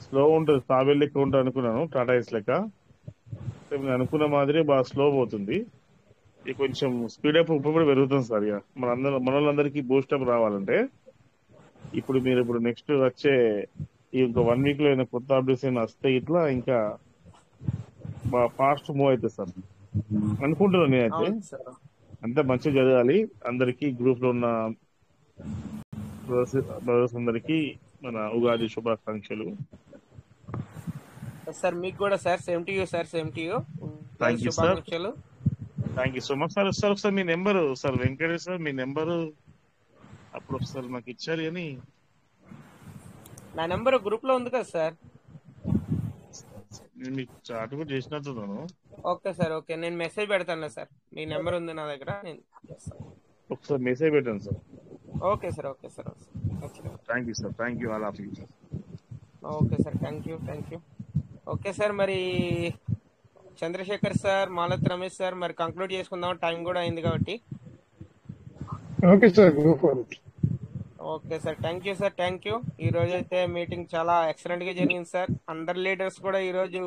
స్లో ఉంటుంది, తాబేల్ లెక్క ఉంటుంది అనుకున్నాను, టాటా ఎస్ లెక్క. నేను అనుకున్న మాదిరి బాగా స్లో పోతుంది. ఇది కొంచెం స్పీడప్ ఇప్పుడు పెరుగుతుంది సార్. ఇక మన వాళ్ళందరికీ బూస్టప్ రావాలంటే ఇప్పుడు నెక్స్ట్ వచ్చే ఇంకో 1 వీక్ లో అయినా కొత్త అప్డేట్స్ అయినా వస్తే ఇట్లా ఇంకా బాగా ఫాస్ట్ మూవ్ అవుతుంది సార్ అనుకుంటున్నాను నేనైతే. అవును సార్. అంతా మంచిగా జరగాలి. అందరికీ గ్రూప్ లో ఉన్న బ్రదర్స్ అందరికీ మన ఉగాది శుభాకాంక్షలు. సార్ మీకు కూడా sir, same to you sir, same to you. Thank you sir. శుభాకాంక్షలు. Thank you so much sir. ఒకసారి మీ నెంబరు సార్ వెంకటేష్ సార్, మీ నెంబరు అప్పుడు ఒకసారి నాకు ఇచ్చారు కానీ నా నెంబర్ గ్రూప్ లో ఉంది కదా సార్. నేను మీకు చాట్ కూడా చేసినట్టున్నాను. ఓకే సార్, ఓకే, నేను మెసేజ్ పెడతాను సార్. మీ నెంబర్ ఉంది నా దగ్గర, నేను చేస్తాను. ఒకసారి మెసేజ్ పెట్టండి sir. Okay sir, okay sir. Thank you sir. Thank you all of you sir. Okay sir, thank you, thank you. Okay sir, మరి చంద్రశేఖర్ సార్, మాలత్ రమేష్ సార్, మరి కంక్లూడ్ చేసుకుందాం, టైం కూడా అయింది కాబట్టి. Okay sir, go for it. Okay sir, thank you sir, thank you. ఈ రోజు అయితే meeting చాలా ఎక్సలెంట్ గా జరిగింది సార్. అందరు లీడర్స్ కూడా ఈ రోజు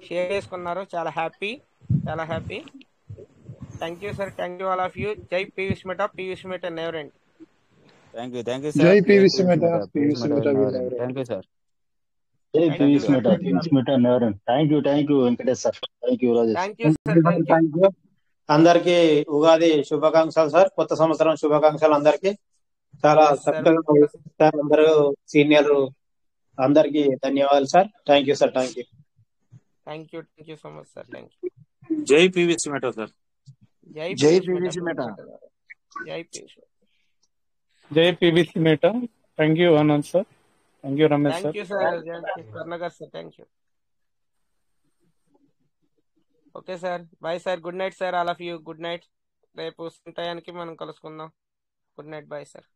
షేర్ చేసుకున్నారు. చాలా హ్యాపీ, చాలా happy. Thank you sir, thank you all of you. జై Piyush Meta, Piyush Meta never end. Thank you sir. జై PVC Meta, PVC Meta. Thank you sir. జై PVC Meta, PVC Meta never end. Thank you Venkatesh sir. Thank you Rajesh. Thank you sir, thank you. అందరికి ఉగాది శుభాకాంక్షలు sir. కొత్త సంవత్సరం శుభాకాంక్షలు అందరికి. చాలా చక్కగా అందరూ సీనియర్ అందరికి ధన్యవాదాలు sir. Thank you sir, thank you. Thank you, thank you so much sir. Thank you. జై పీవీసీ మెటా సార్. జై పీవీసీ మెటా. జై పీవీసీ. జై PVC Meta. Thank you Anand sir. Thank you Ramesh sir. Thank you sir, కర్ణగారు sir. Thank you. Okay sir, bye sir. Good night sir, all of you. Good night. రేపు టయానికి మనం కలుసుకుందాం. Good night, bye sir.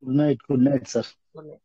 Good night sir. Good night.